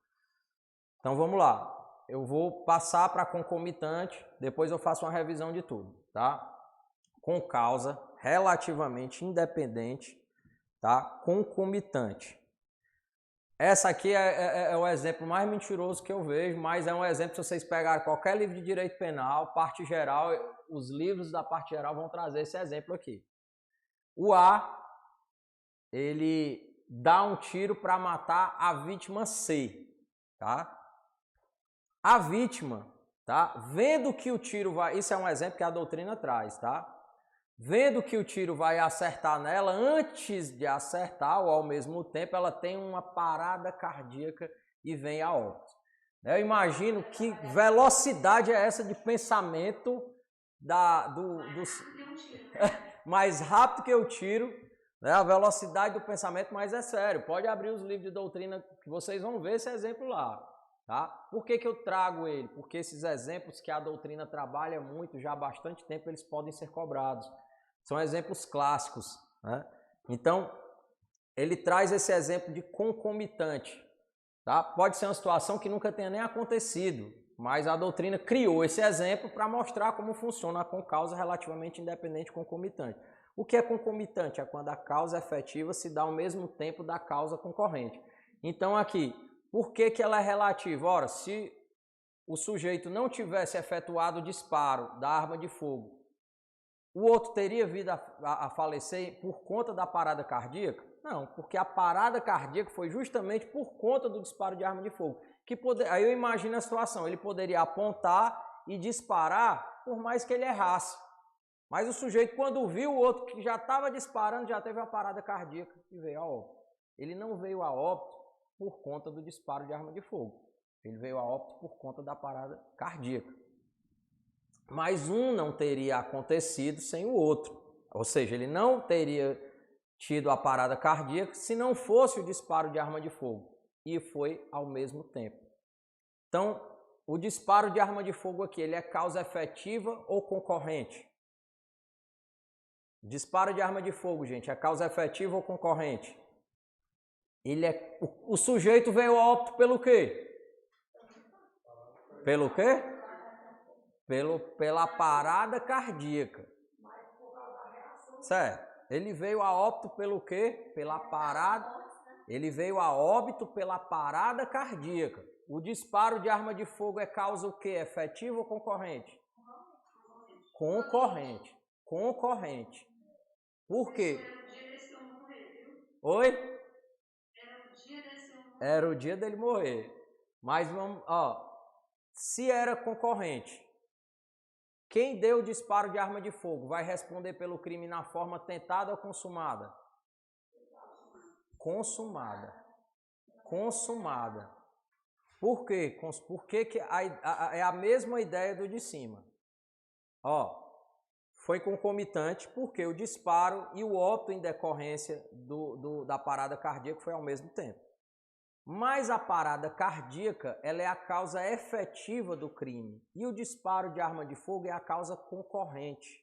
Speaker 1: Então vamos lá. Eu vou passar para concomitante, depois eu faço uma revisão de tudo, tá? Com causa relativamente independente, tá? Concomitante. Essa aqui é o exemplo mais mentiroso que eu vejo, mas é um exemplo, se vocês pegarem qualquer livro de direito penal, parte geral, os livros da parte geral vão trazer esse exemplo aqui. O A, ele dá um tiro para matar a vítima C, tá? A vítima, tá? Vendo que o tiro vai... Isso é um exemplo que a doutrina traz, tá? Vendo que o tiro vai acertar nela, antes de acertar, ou ao mesmo tempo, ela tem uma parada cardíaca e vem a óbito. Eu imagino que velocidade é essa de pensamento mais rápido que o tiro, né? A velocidade do pensamento, mas é sério. Pode abrir os livros de doutrina que vocês vão ver esse exemplo lá. Tá? Por que eu trago ele? Porque esses exemplos que a doutrina trabalha muito já há bastante tempo, eles podem ser cobrados. São exemplos clássicos. Né? Então, ele traz esse exemplo de concomitante. Tá? Pode ser uma situação que nunca tenha nem acontecido, mas a doutrina criou esse exemplo para mostrar como funciona a concausa relativamente independente concomitante. O que é concomitante? É quando a causa efetiva se dá ao mesmo tempo da causa concorrente. Então, aqui... Por que ela é relativa? Ora, se o sujeito não tivesse efetuado o disparo da arma de fogo, o outro teria vindo a falecer por conta da parada cardíaca? Não, porque a parada cardíaca foi justamente por conta do disparo de arma de fogo. Aí eu imagino a situação, ele poderia apontar e disparar por mais que ele errasse. Mas o sujeito, quando viu o outro que já estava disparando, já teve a parada cardíaca e veio a óbito. Ele não veio a óbito por conta do disparo de arma de fogo. Ele veio a óbito por conta da parada cardíaca. Mas um não teria acontecido sem o outro. Ou seja, ele não teria tido a parada cardíaca se não fosse o disparo de arma de fogo. E foi ao mesmo tempo. Então, o disparo de arma de fogo aqui, ele é causa efetiva ou concorrente? Disparo de arma de fogo, gente, é causa efetiva ou concorrente? O sujeito veio a óbito pelo quê? Pelo quê? Pela parada cardíaca. Certo. Ele veio a óbito pelo quê? Pela parada. Ele veio a óbito pela parada cardíaca. O disparo de arma de fogo é causa o quê? Efetiva ou concorrente? Concorrente. Concorrente. Por quê? Oi? Era o dia dele morrer. Mas vamos, se era concorrente, quem deu o disparo de arma de fogo vai responder pelo crime na forma tentada ou consumada? Consumada. Consumada. Por quê? Porque é a mesma ideia do de cima. Foi concomitante porque o disparo e o óbito em decorrência da parada cardíaca foi ao mesmo tempo. Mas a parada cardíaca, ela é a causa efetiva do crime. E o disparo de arma de fogo é a causa concorrente.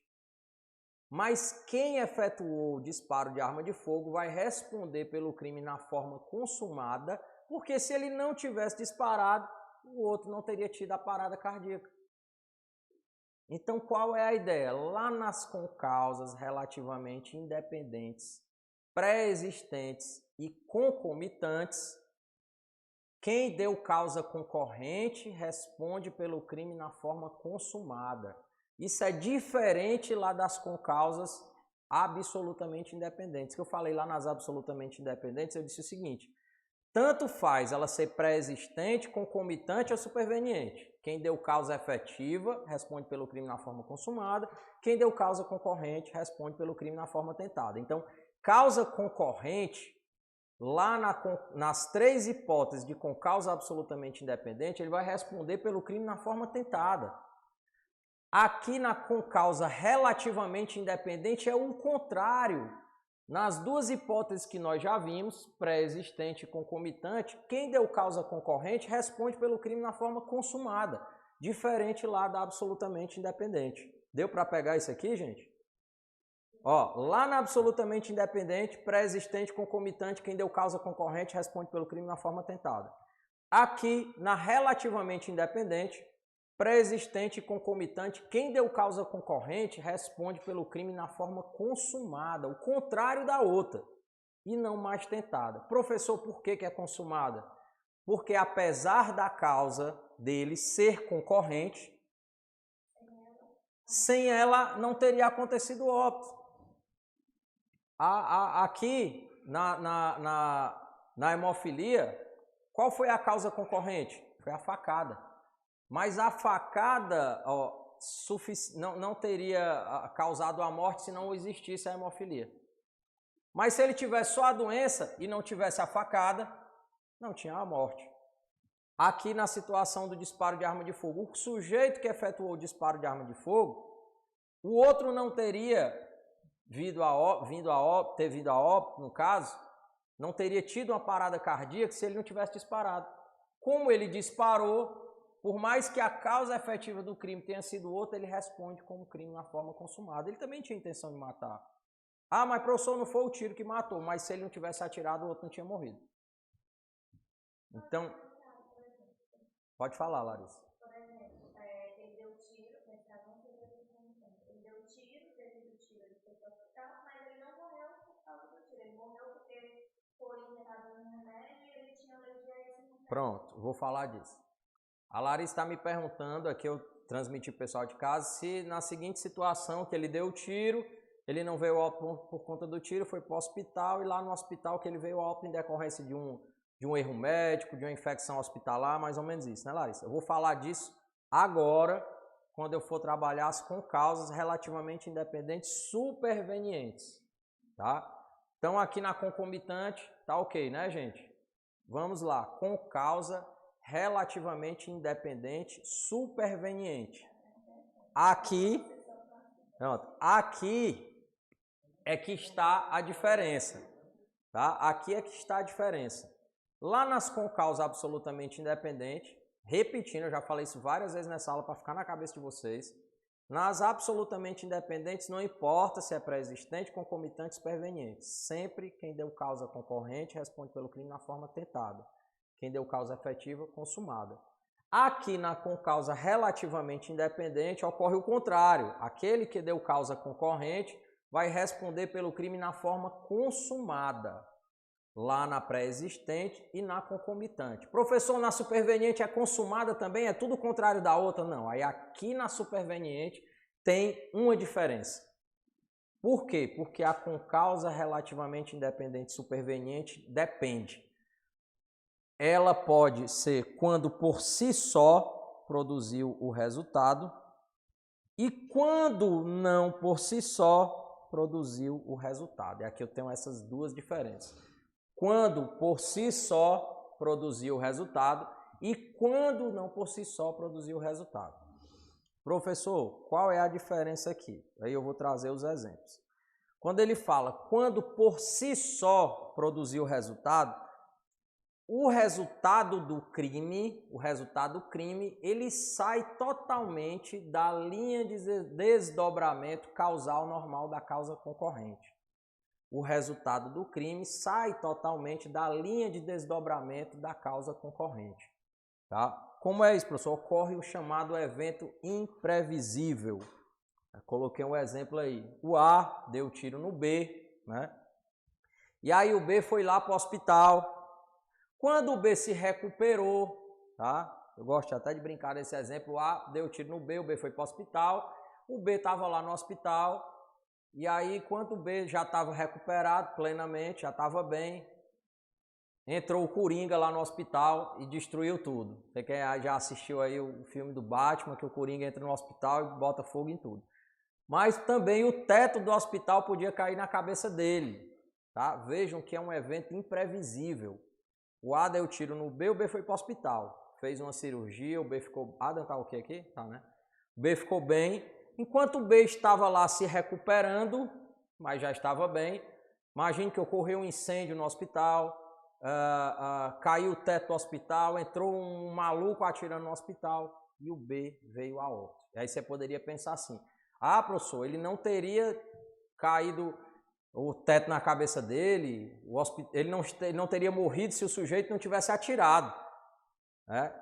Speaker 1: Mas quem efetuou o disparo de arma de fogo vai responder pelo crime na forma consumada, porque se ele não tivesse disparado, o outro não teria tido a parada cardíaca. Então, qual é a ideia? Lá nas concausas relativamente independentes, pré-existentes e concomitantes, quem deu causa concorrente responde pelo crime na forma consumada. Isso é diferente lá das concausas absolutamente independentes. Que eu falei lá nas absolutamente independentes, eu disse o seguinte: tanto faz ela ser pré-existente, concomitante ou superveniente. Quem deu causa efetiva responde pelo crime na forma consumada. Quem deu causa concorrente responde pelo crime na forma tentada. Então, causa concorrente, lá nas três hipóteses de concausa absolutamente independente, ele vai responder pelo crime na forma tentada. Aqui na concausa relativamente independente é o contrário. Nas duas hipóteses que nós já vimos, pré-existente e concomitante, quem deu causa concorrente responde pelo crime na forma consumada, diferente lá da absolutamente independente. Deu para pegar isso aqui, gente? Ó, lá na absolutamente independente, pré-existente, concomitante, quem deu causa concorrente responde pelo crime na forma tentada. Aqui, na relativamente independente, pré-existente e concomitante, quem deu causa concorrente responde pelo crime na forma consumada, o contrário da outra, e não mais tentada. Professor, por que é consumada? Porque apesar da causa dele ser concorrente, sem ela não teria acontecido o óbito. Aqui, na hemofilia, qual foi a causa concorrente? Foi a facada. Mas a facada não teria causado a morte se não existisse a hemofilia. Mas se ele tivesse só a doença e não tivesse a facada, não tinha a morte. Aqui na situação do disparo de arma de fogo, o sujeito que efetuou o disparo de arma de fogo, o outro não teria vindo a óbito, no caso, não teria tido uma parada cardíaca se ele não tivesse disparado. Como ele disparou, por mais que a causa efetiva do crime tenha sido outra, ele responde como crime na forma consumada. Ele também tinha intenção de matar. Ah, mas professor, não foi o tiro que matou, mas se ele não tivesse atirado, o outro não tinha morrido. Então, pode falar, Larissa.
Speaker 3: Por exemplo, ele deu tiro, nesse caso não teria ele deu tiro, devido ao tiro ele foi para o hospital, mas ele não morreu por causa do tiro. Ele morreu porque foi injetado um remédio e ele tinha alergia a esse remédio.
Speaker 1: Pronto, vou falar disso. A Larissa está me perguntando, aqui eu transmiti para o pessoal de casa, se na seguinte situação que ele deu o tiro, ele não veio ao óbito por conta do tiro, foi para o hospital e lá no hospital que ele veio ao óbito em decorrência de um erro médico, de uma infecção hospitalar, mais ou menos isso, né, Larissa? Eu vou falar disso agora, quando eu for trabalhar com causas relativamente independentes supervenientes, tá? Então aqui na concomitante, tá ok, né, gente? Vamos lá, com causa relativamente independente superveniente. Aqui é que está a diferença, tá? Aqui é que está a diferença. Lá nas concausas absolutamente independentes, repetindo, eu já falei isso várias vezes nessa aula para ficar na cabeça de vocês, nas absolutamente independentes não importa se é pré-existente, concomitante, superveniente. Sempre quem deu causa concorrente responde pelo crime na forma tentada. Quem deu causa efetiva, consumada. Aqui na concausa relativamente independente ocorre o contrário. Aquele que deu causa concorrente vai responder pelo crime na forma consumada. Lá na pré-existente e na concomitante. Professor, na superveniente é consumada também? É tudo o contrário da outra? Não. Aí aqui na superveniente tem uma diferença. Por quê? Porque a concausa relativamente independente superveniente depende. Ela pode ser quando por si só produziu o resultado e quando não por si só produziu o resultado. E aqui eu tenho essas duas diferenças. Quando por si só produziu o resultado e quando não por si só produziu o resultado. Professor, qual é a diferença aqui? Aí eu vou trazer os exemplos. Quando ele fala quando por si só produziu o resultado, o resultado do crime, ele sai totalmente da linha de desdobramento causal normal da causa concorrente. O resultado do crime sai totalmente da linha de desdobramento da causa concorrente. Tá? Como é isso, professor? Ocorre o chamado evento imprevisível. Eu coloquei um exemplo aí. O A deu tiro no B, né? E aí o B foi lá para o hospital. Quando o B se recuperou, tá? Eu gosto até de brincar desse exemplo. O A deu tiro no B, o B foi para o hospital. O B estava lá no hospital. E aí, quando o B já estava recuperado plenamente, já estava bem, entrou o Coringa lá no hospital e destruiu tudo. Você que já assistiu aí o filme do Batman, que o Coringa entra no hospital e bota fogo em tudo. Mas também o teto do hospital podia cair na cabeça dele. Tá? Vejam que é um evento imprevisível. O A deu tiro no B, o B foi para o hospital. Fez uma cirurgia, o B ficou... Adam tá o que aqui? Tá, né? O B ficou bem. Enquanto o B estava lá se recuperando, mas já estava bem, imagine que ocorreu um incêndio no hospital, caiu o teto do hospital, entrou um maluco atirando no hospital e o B veio a óbito. E aí você poderia pensar assim, professor, ele não teria caído o teto na cabeça dele, ele não teria morrido se o sujeito não tivesse atirado. Né?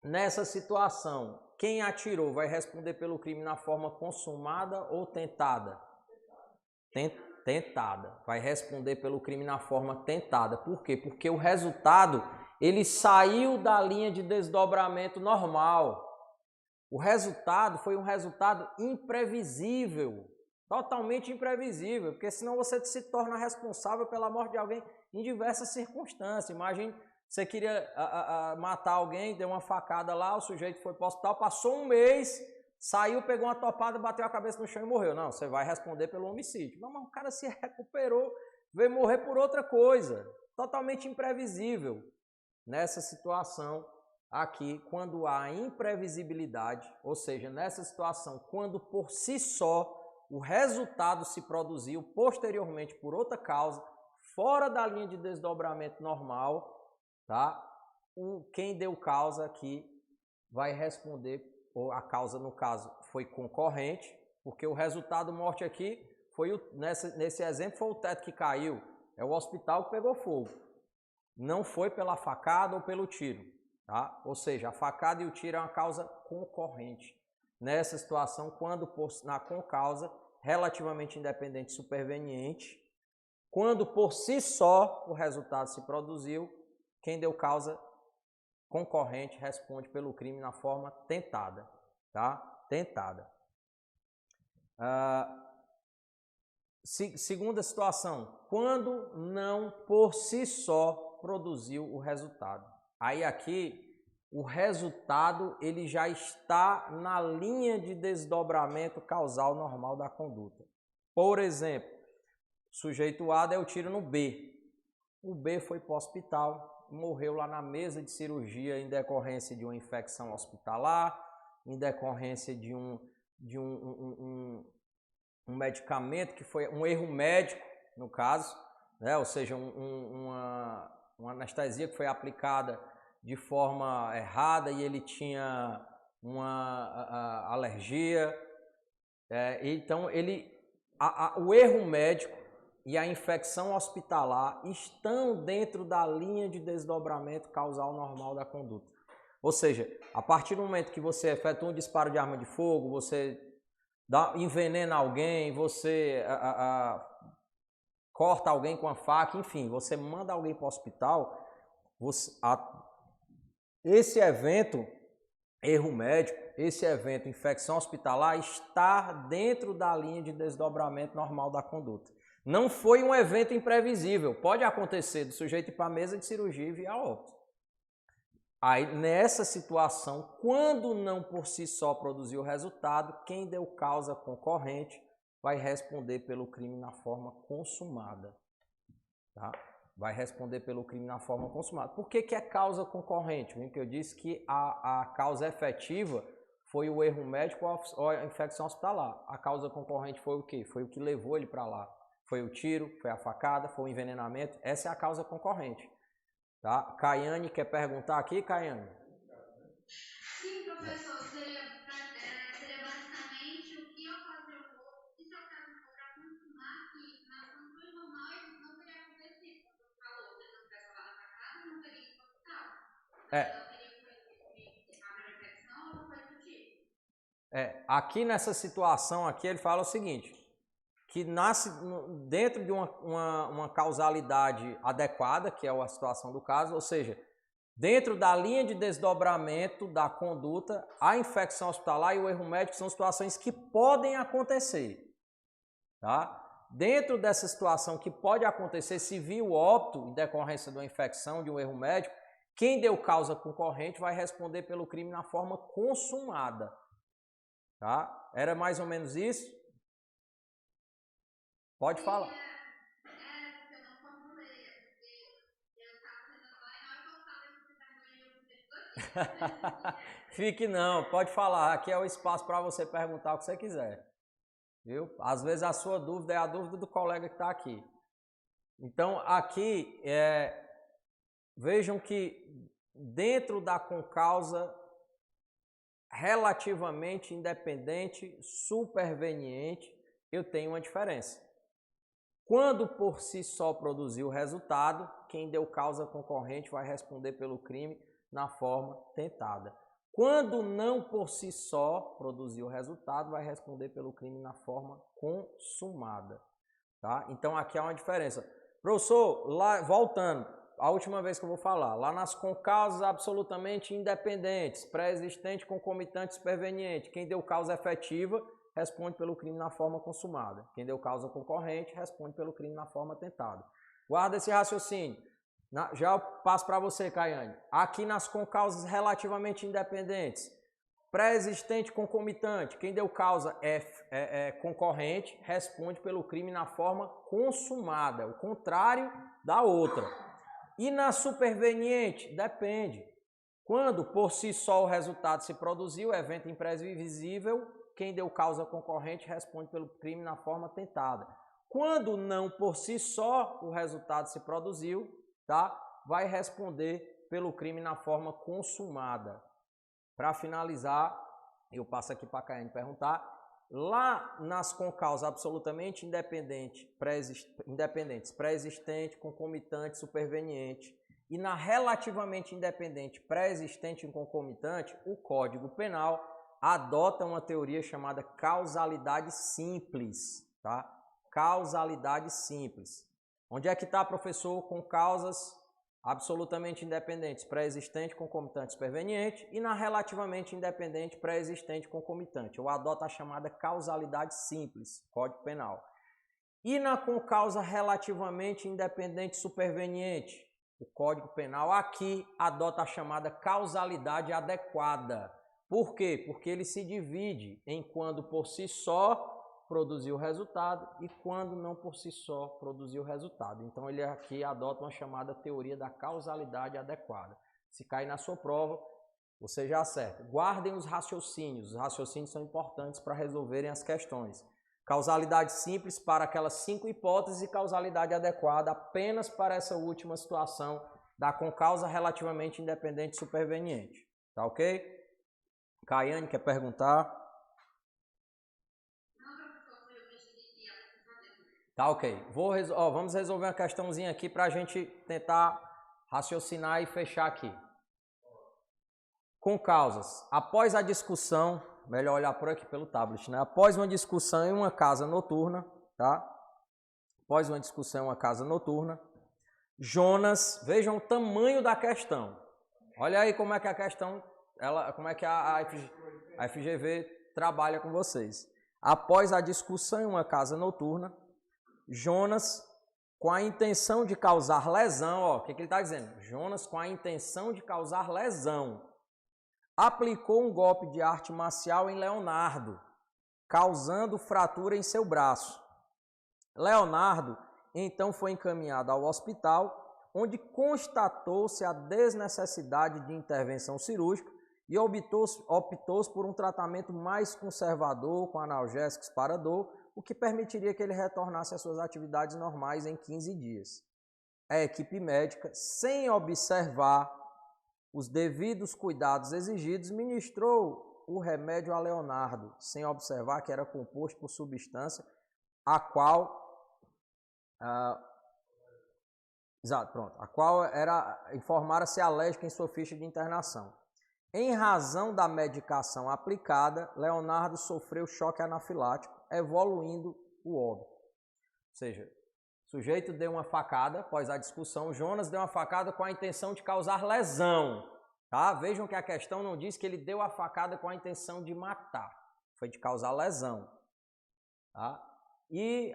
Speaker 1: Nessa situação, quem atirou vai responder pelo crime na forma consumada ou tentada? Tentada. Vai responder pelo crime na forma tentada. Por quê? Porque o resultado, ele saiu da linha de desdobramento normal. O resultado foi um resultado imprevisível. Totalmente imprevisível. Porque senão você se torna responsável pela morte de alguém em diversas circunstâncias. Imagine... Você queria matar alguém, deu uma facada lá, o sujeito foi para o hospital, passou um mês, saiu, pegou uma topada, bateu a cabeça no chão e morreu. Não, você vai responder pelo homicídio. Não, mas o cara se recuperou, veio morrer por outra coisa. Totalmente imprevisível. Nessa situação aqui, quando há imprevisibilidade, ou seja, nessa situação, quando por si só o resultado se produziu posteriormente por outra causa, fora da linha de desdobramento normal, tá? Quem deu causa aqui vai responder, ou a causa no caso foi concorrente, porque o resultado morte aqui foi nesse exemplo foi o teto que caiu, é o hospital que pegou fogo. Não foi pela facada ou pelo tiro, tá? Ou seja, a facada e o tiro é uma causa concorrente. Nessa situação, quando na concausa relativamente independente superveniente, quando por si só o resultado se produziu, quem deu causa concorrente responde pelo crime na forma tentada, tá? Tentada. Segunda situação, quando não por si só produziu o resultado. Aí aqui, o resultado ele já está na linha de desdobramento causal normal da conduta. Por exemplo, o sujeito A deu tiro no B. O B foi para o hospital, morreu lá na mesa de cirurgia em decorrência de uma infecção hospitalar, em decorrência de um medicamento que foi um erro médico, no caso, né? Ou seja, uma anestesia que foi aplicada de forma errada e ele tinha uma alergia. Então, o erro médico e a infecção hospitalar estão dentro da linha de desdobramento causal normal da conduta. Ou seja, a partir do momento que você efetua um disparo de arma de fogo, você envenena alguém, você corta alguém com a faca, enfim, você manda alguém para o hospital, esse evento, erro médico, esse evento, infecção hospitalar, está dentro da linha de desdobramento normal da conduta. Não foi um evento imprevisível. Pode acontecer do sujeito ir para a mesa de cirurgia e vir a óbito. Aí, nessa situação, quando não por si só produziu o resultado, quem deu causa concorrente vai responder pelo crime na forma consumada. Tá? Vai responder pelo crime na forma consumada. Por que é causa concorrente? Porque eu disse que a causa efetiva foi o erro médico ou a infecção hospitalar. A causa concorrente foi o quê? Foi o que levou ele para lá. Foi o tiro, foi a facada, foi o envenenamento. Essa é a causa concorrente. Tá? Caiane quer perguntar aqui, Caiane?
Speaker 4: Sim, professor, seria basicamente o que ocasionou, se ocasionou para confirmar que nas condições normais não teria acontecido. Você falou, se ele não tivesse lavado a facada, não teria ido para o hospital. Não teria havido infecção ou não coisa do tipo.
Speaker 1: Aqui nessa situação aqui ele fala o seguinte, que nasce dentro de uma causalidade adequada, que é a situação do caso, ou seja, dentro da linha de desdobramento da conduta, a infecção hospitalar e o erro médico são situações que podem acontecer. Tá? Dentro dessa situação que pode acontecer, se viu óbito em decorrência de uma infecção, de um erro médico, quem deu causa concorrente vai responder pelo crime na forma consumada. Tá? Era mais ou menos isso? Pode falar.
Speaker 4: Porque eu não formulei, porque eu estava tentando falar e na hora que eu falei, você perguntou e eu
Speaker 1: Fique não, pode falar. Aqui é o espaço para você perguntar o que você quiser. Viu? Às vezes a sua dúvida é a dúvida do colega que está aqui. Então, aqui, vejam que dentro da concausa relativamente independente, superveniente, eu tenho uma diferença. Quando por si só produziu o resultado, quem deu causa concorrente vai responder pelo crime na forma tentada. Quando não por si só produziu o resultado, vai responder pelo crime na forma consumada. Tá? Então aqui há uma diferença. Professor, lá, voltando, a última vez que eu vou falar, lá nas concausas absolutamente independentes, pré-existente, concomitante, superveniente, quem deu causa efetiva responde pelo crime na forma consumada. Quem deu causa concorrente responde pelo crime na forma tentada. Guarda esse raciocínio. Já passo para você, Caiane. Aqui nas concausas relativamente independentes, pré-existente, concomitante, quem deu causa concorrente responde pelo crime na forma consumada, o contrário da outra. E na superveniente, depende. Quando por si só o resultado se produziu, evento imprevisível, quem deu causa concorrente responde pelo crime na forma tentada. Quando não por si só o resultado se produziu, tá? Vai responder pelo crime na forma consumada. Para finalizar, eu passo aqui para a Caiane perguntar. Lá nas concausas absolutamente independentes, pré-existente, concomitante, superveniente, e na relativamente independente, pré-existente e concomitante, o Código Penal adota uma teoria chamada causalidade simples, tá? Causalidade simples. Onde é que está, professor? Com causas absolutamente independentes, pré-existente, concomitante, superveniente, e na relativamente independente, pré-existente, concomitante. Eu adoto a chamada causalidade simples, Código Penal. E na concausa relativamente independente, superveniente, o Código Penal aqui adota a chamada causalidade adequada. Por quê? Porque ele se divide em quando por si só produziu o resultado e quando não por si só produziu o resultado. Então ele aqui adota uma chamada teoria da causalidade adequada. Se cair na sua prova, você já acerta. Guardem os raciocínios são importantes para resolverem as questões. Causalidade simples para aquelas 5 hipóteses e causalidade adequada apenas para essa última situação da concausa relativamente independente superveniente. Tá ok? Caiane quer perguntar? Tá ok. Vamos resolver uma questãozinha aqui para a gente tentar raciocinar e fechar aqui. Com causas. Após a discussão, melhor olhar por aqui pelo tablet, né? Após uma discussão em uma casa noturna, tá? Após uma discussão em uma casa noturna, Jonas, vejam o tamanho da questão. Olha aí como é que a questão, como é que a FGV trabalha com vocês. Após a discussão em uma casa noturna, Jonas, com a intenção de causar lesão, ó, o que ele está dizendo? Jonas, com a intenção de causar lesão, aplicou um golpe de arte marcial em Leonardo, causando fratura em seu braço. Leonardo, então, foi encaminhado ao hospital, onde constatou-se a desnecessidade de intervenção cirúrgica e optou-se por um tratamento mais conservador, com analgésicos para dor, o que permitiria que ele retornasse às suas atividades normais em 15 dias. a equipe médica, sem observar os devidos cuidados exigidos, ministrou o remédio a Leonardo, sem observar que era composto por substância a qual informara-se alérgica em sua ficha de internação. Em razão da medicação aplicada, Leonardo sofreu choque anafilático, evoluindo o óbito. Ou seja, o sujeito deu uma facada após a discussão, Jonas deu uma facada com a intenção de causar lesão. Tá? Vejam que a questão não diz que ele deu a facada com a intenção de matar, foi de causar lesão. Tá? E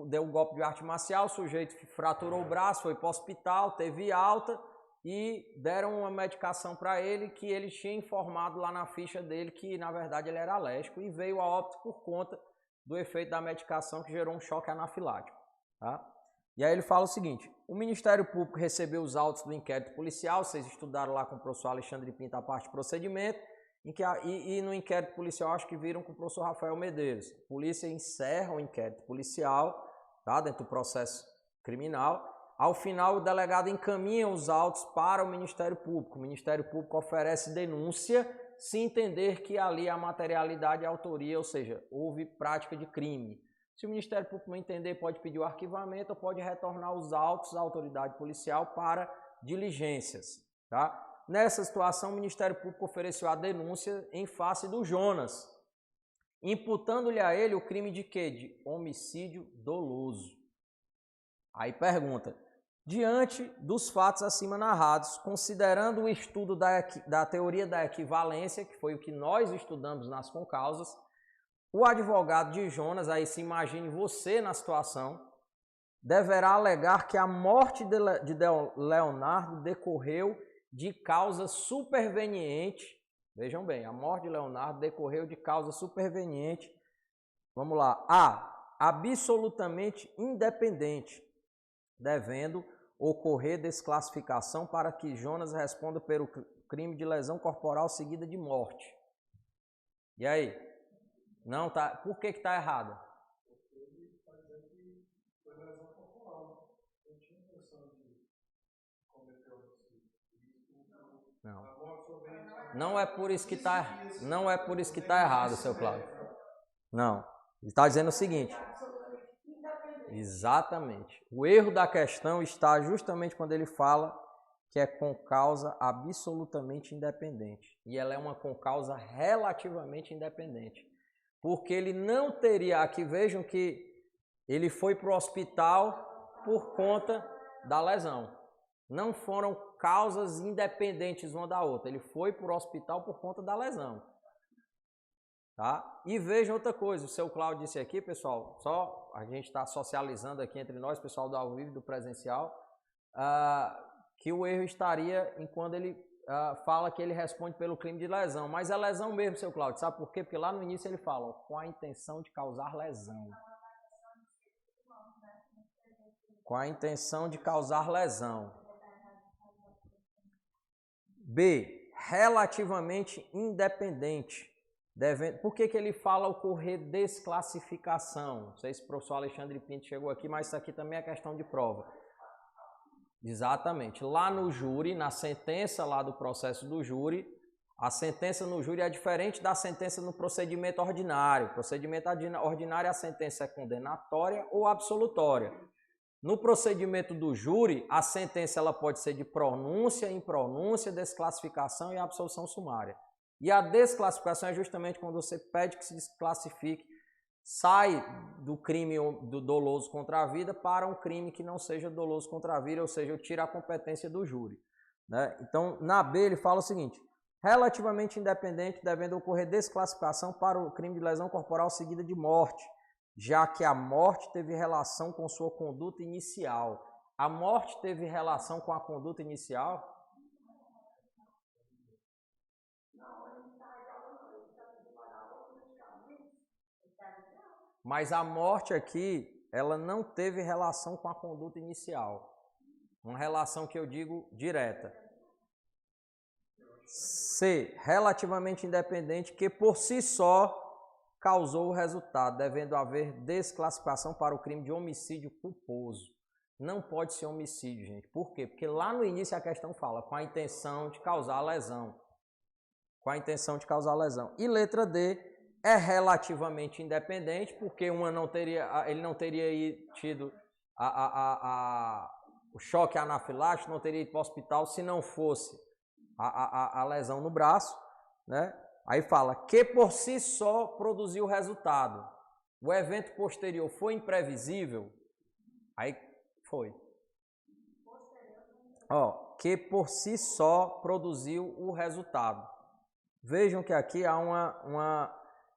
Speaker 1: deu um golpe de arte marcial, o sujeito fraturou o braço, foi para o hospital, teve alta e deram uma medicação para ele que ele tinha informado lá na ficha dele que na verdade ele era alérgico e veio a óbito por conta do efeito da medicação que gerou um choque anafilático. Tá? E aí ele fala o seguinte, o Ministério Público recebeu os autos do inquérito policial, vocês estudaram lá com o professor Alexandre Pinto a parte de procedimento, e no inquérito policial acho que viram com o professor Rafael Medeiros. A polícia encerra o inquérito policial, tá, dentro do processo criminal. Ao final, o delegado encaminha os autos para o Ministério Público. O Ministério Público oferece denúncia se entender que ali a materialidade e a autoria, ou seja, houve prática de crime. Se o Ministério Público não entender, pode pedir o arquivamento ou pode retornar os autos à autoridade policial para diligências. Tá? Nessa situação, o Ministério Público ofereceu a denúncia em face do Jonas, imputando-lhe a ele o crime de quê? De homicídio doloso. Aí pergunta, diante dos fatos acima narrados, considerando o estudo da teoria da equivalência, que foi o que nós estudamos nas concausas, o advogado de Jonas, aí se imagine você na situação, deverá alegar que a morte de Leonardo decorreu de causa superveniente. Vejam bem, a morte de Leonardo decorreu de causa superveniente. Vamos lá. A. Absolutamente independente, devendo ocorrer desclassificação para que Jonas responda pelo crime de lesão corporal seguida de morte. E aí? Não tá. Por que está errado?
Speaker 2: Porque ele está dizendo que foi lesão corporal. Não tinha intenção de cometer homicídio.
Speaker 1: Não. Não é por isso que está errado, seu Cláudio. Não. Ele está dizendo o seguinte. Exatamente. O erro da questão está justamente quando ele fala que é concausa absolutamente independente. E ela é uma concausa relativamente independente. Porque ele não teria, aqui vejam que ele foi para o hospital por conta da lesão. Não foram causas independentes uma da outra. Ele foi para o hospital por conta da lesão. Tá? E vejam outra coisa, o seu Cláudio disse aqui, pessoal, só a gente está socializando aqui entre nós, pessoal do ao vivo e do presencial, que o erro estaria em quando ele fala que ele responde pelo crime de lesão, mas é lesão mesmo, seu Cláudio, sabe por quê? Porque lá no início ele fala, ó, com a intenção de causar lesão. Com a intenção de causar lesão. B. Relativamente independente. Por que ele fala ocorrer desclassificação? Não sei se o professor Alexandre Pinto chegou aqui, mas isso aqui também é questão de prova. Exatamente. Lá no júri, na sentença lá do processo do júri, a sentença no júri é diferente da sentença no procedimento ordinário. Procedimento ordinário, a sentença é condenatória ou absolutória. No procedimento do júri, a sentença ela pode ser de pronúncia, impronúncia, desclassificação e absolução sumária. E a desclassificação é justamente quando você pede que se desclassifique, sai do crime do doloso contra a vida para um crime que não seja doloso contra a vida, ou seja, eu tiro a competência do júri. Né? Então, na B ele fala o seguinte, relativamente independente, devendo ocorrer desclassificação para o crime de lesão corporal seguida de morte, já que a morte teve relação com sua conduta inicial. A morte teve relação com a conduta inicial? Mas a morte aqui, ela não teve relação com a conduta inicial. Uma relação que eu digo direta. C. Relativamente independente, que por si só causou o resultado, devendo haver desclassificação para o crime de homicídio culposo. Não pode ser homicídio, gente. Por quê? Porque lá no início a questão fala com a intenção de causar lesão. Com a intenção de causar lesão. E letra D é relativamente independente, porque ele não teria tido o choque anafilático, não teria ido para o hospital se não fosse a lesão no braço, né? Aí fala que por si só produziu resultado. O evento posterior foi imprevisível? Aí foi. Ó, que por si só produziu o resultado. Vejam que aqui há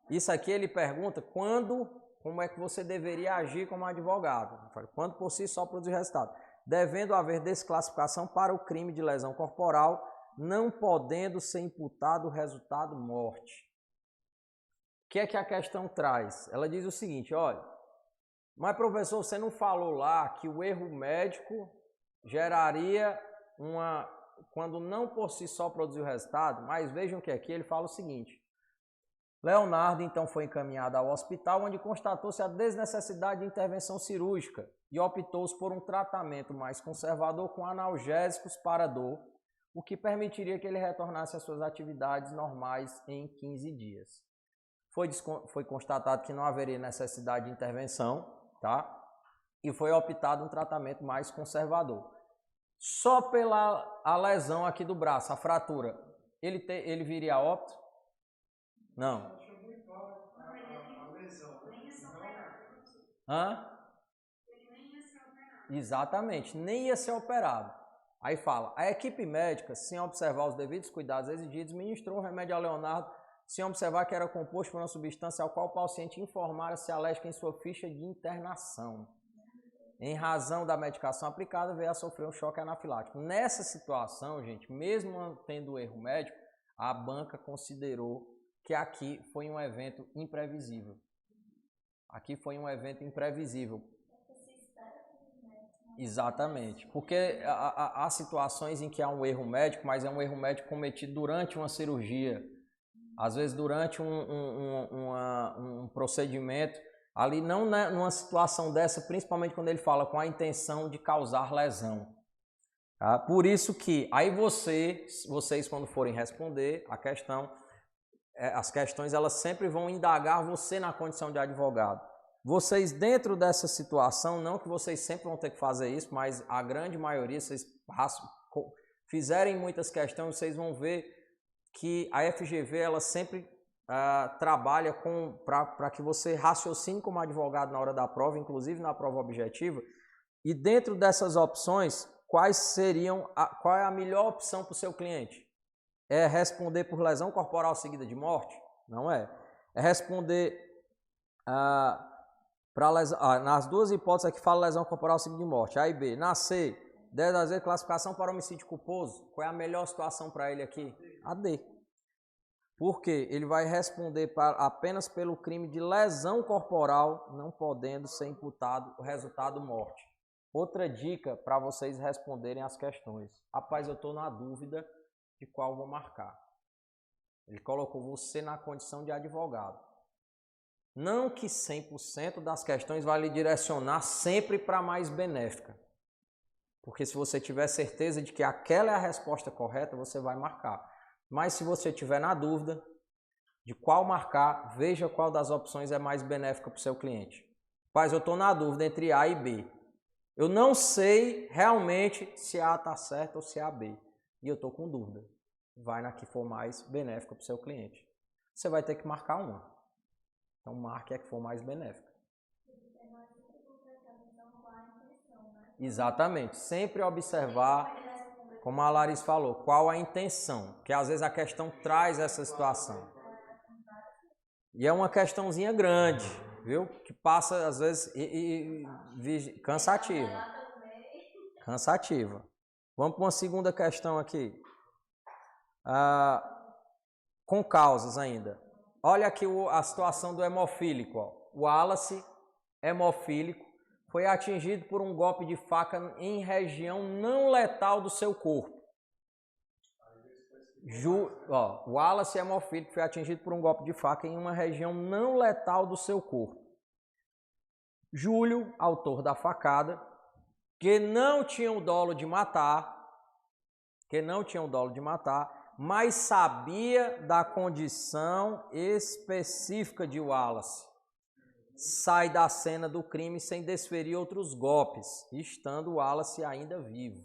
Speaker 1: isso aqui ele pergunta como é que você deveria agir como advogado. Quando por si só produziu o resultado. Devendo haver desclassificação para o crime de lesão corporal, não podendo ser imputado o resultado morte. O que é que a questão traz? Ela diz o seguinte, olha, mas professor, você não falou lá que o erro médico geraria quando não por si só produziu o resultado? Mas vejam que aqui ele fala o seguinte, Leonardo então foi encaminhado ao hospital, onde constatou-se a desnecessidade de intervenção cirúrgica e optou-se por um tratamento mais conservador com analgésicos para dor, o que permitiria que ele retornasse às suas atividades normais em 15 dias. Foi constatado que não haveria necessidade de intervenção, tá? E foi optado um tratamento mais conservador. Só pela lesão aqui do braço, a fratura, ele viria a óbito? Não.
Speaker 2: Deixa muito claro a lesão.
Speaker 1: Hã? Exatamente, nem ia ser operado. Aí fala, a equipe médica, sem observar os devidos cuidados exigidos, ministrou o remédio a Leonardo, sem observar que era composto por uma substância ao qual o paciente informara-se alérgico em sua ficha de internação. Em razão da medicação aplicada, veio a sofrer um choque anafilático. Nessa situação, gente, mesmo tendo erro médico, a banca considerou que aqui foi um evento imprevisível. Aqui foi um evento imprevisível. Exatamente, porque há situações em que há um erro médico, mas é um erro médico cometido durante uma cirurgia, às vezes durante um procedimento, ali não numa situação dessa, principalmente quando ele fala com a intenção de causar lesão. Tá? Por isso que, aí vocês quando forem responder a questão, as questões elas sempre vão indagar você na condição de advogado. Vocês dentro dessa situação, não que vocês sempre vão ter que fazer isso, mas a grande maioria, vocês fizerem muitas questões, vocês vão ver que a FGV ela sempre trabalha para que você raciocine como advogado na hora da prova, inclusive na prova objetiva, e dentro dessas opções, qual é a melhor opção para o seu cliente? É responder por lesão corporal seguida de morte? Não é. É responder nas duas hipóteses aqui fala lesão corporal seguida de morte, A e B. Na C, deve haver classificação para homicídio culposo. Qual é a melhor situação para ele aqui? A D. Por quê? Ele vai responder apenas pelo crime de lesão corporal, não podendo ser imputado o resultado morte. Outra dica para vocês responderem as questões. Rapaz, eu estou na dúvida de qual vou marcar. Ele colocou você na condição de advogado. Não que 100% das questões vai lhe direcionar sempre para a mais benéfica. Porque se você tiver certeza de que aquela é a resposta correta, você vai marcar. Mas se você tiver na dúvida de qual marcar, veja qual das opções é mais benéfica para o seu cliente. Mas eu estou na dúvida entre A e B. Eu não sei realmente se A está certo ou se é a B. E eu estou com dúvida. Vai na que for mais benéfica para o seu cliente. Você vai ter que marcar uma. Então, marque a que for mais benéfica. Exatamente. Sempre observar, como a Larissa falou, qual a intenção. Porque às vezes a questão traz essa situação. E é uma questãozinha grande, viu? Que passa, às vezes, cansativa. Cansativa. Vamos para uma segunda questão aqui. Com causas ainda. Olha aqui a situação do hemofílico. Ó. O Wallace, hemofílico, foi atingido por um golpe de faca em região não letal do seu corpo. O Wallace, hemofílico, foi atingido por um golpe de faca em uma região não letal do seu corpo. Júlio, autor da facada, que não tinham dolo de matar, mas sabia da condição específica de Wallace. Sai da cena do crime sem desferir outros golpes, estando Wallace ainda vivo.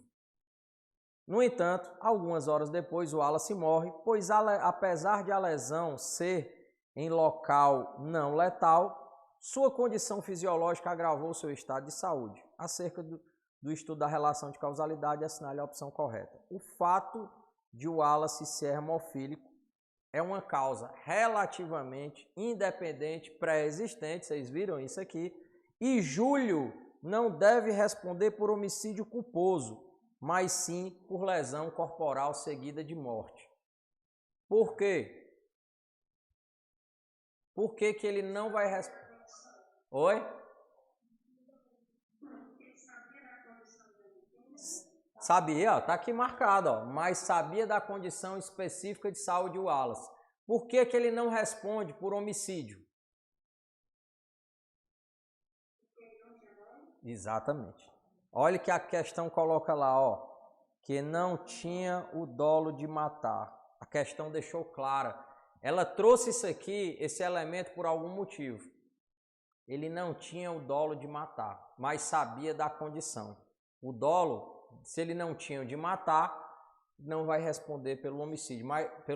Speaker 1: No entanto, algumas horas depois, Wallace morre, pois apesar de a lesão ser em local não letal, sua condição fisiológica agravou seu estado de saúde. Acerca do estudo da relação de causalidade, assinale a opção correta. O fato de Wallace ser hemofílico é uma causa relativamente independente, pré-existente, vocês viram isso aqui, e Júlio não deve responder por homicídio culposo, mas sim por lesão corporal seguida de morte. Por quê? Por que que ele não vai responder? Oi? Sabia, está aqui marcado, ó, mas sabia da condição específica de saúde de Wallace. Por que que ele não responde por homicídio? Exatamente. Olha que a questão coloca lá, ó, que não tinha o dolo de matar. A questão deixou clara. Ela trouxe isso aqui, esse elemento, por algum motivo. Ele não tinha o dolo de matar, mas sabia da condição. O dolo, se ele não tinha o de matar, não vai responder pelo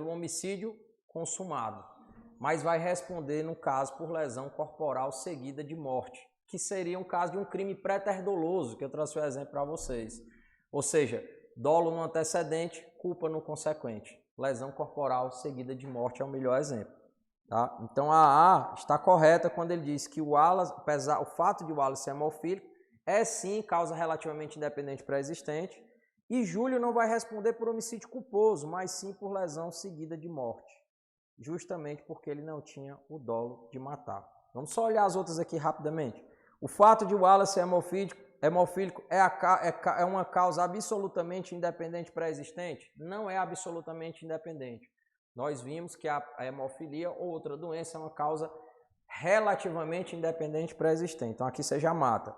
Speaker 1: homicídio consumado, mas vai responder, no caso, por lesão corporal seguida de morte, que seria um caso de um crime pré-doloso, que eu trouxe o exemplo para vocês. Ou seja, dolo no antecedente, culpa no consequente. Lesão corporal seguida de morte é o melhor exemplo. Tá? Então a está correta quando ele diz que o Wallace, apesar o fato de Wallace ser hemofílico, é sim causa relativamente independente pré-existente, e Júlio não vai responder por homicídio culposo, mas sim por lesão seguida de morte, justamente porque ele não tinha o dolo de matar. Vamos só olhar as outras aqui rapidamente. O fato de Wallace ser hemofílico é uma causa absolutamente independente pré-existente? Não é absolutamente independente. Nós vimos que a hemofilia ou outra doença é uma causa relativamente independente pré-existente. Então aqui você já mata.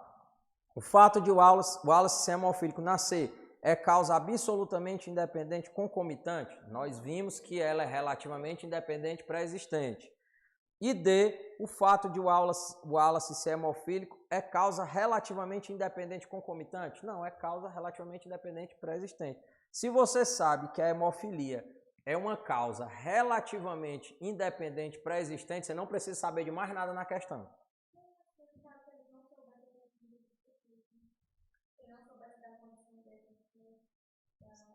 Speaker 1: O fato de Wallace ser hemofílico nascer é causa absolutamente independente concomitante? Nós vimos que ela é relativamente independente pré-existente. E D, o fato de Wallace ser hemofílico é causa relativamente independente concomitante? Não, é causa relativamente independente pré-existente. Se você sabe que a hemofilia é uma causa relativamente independente pré-existente, você não precisa saber de mais nada na questão.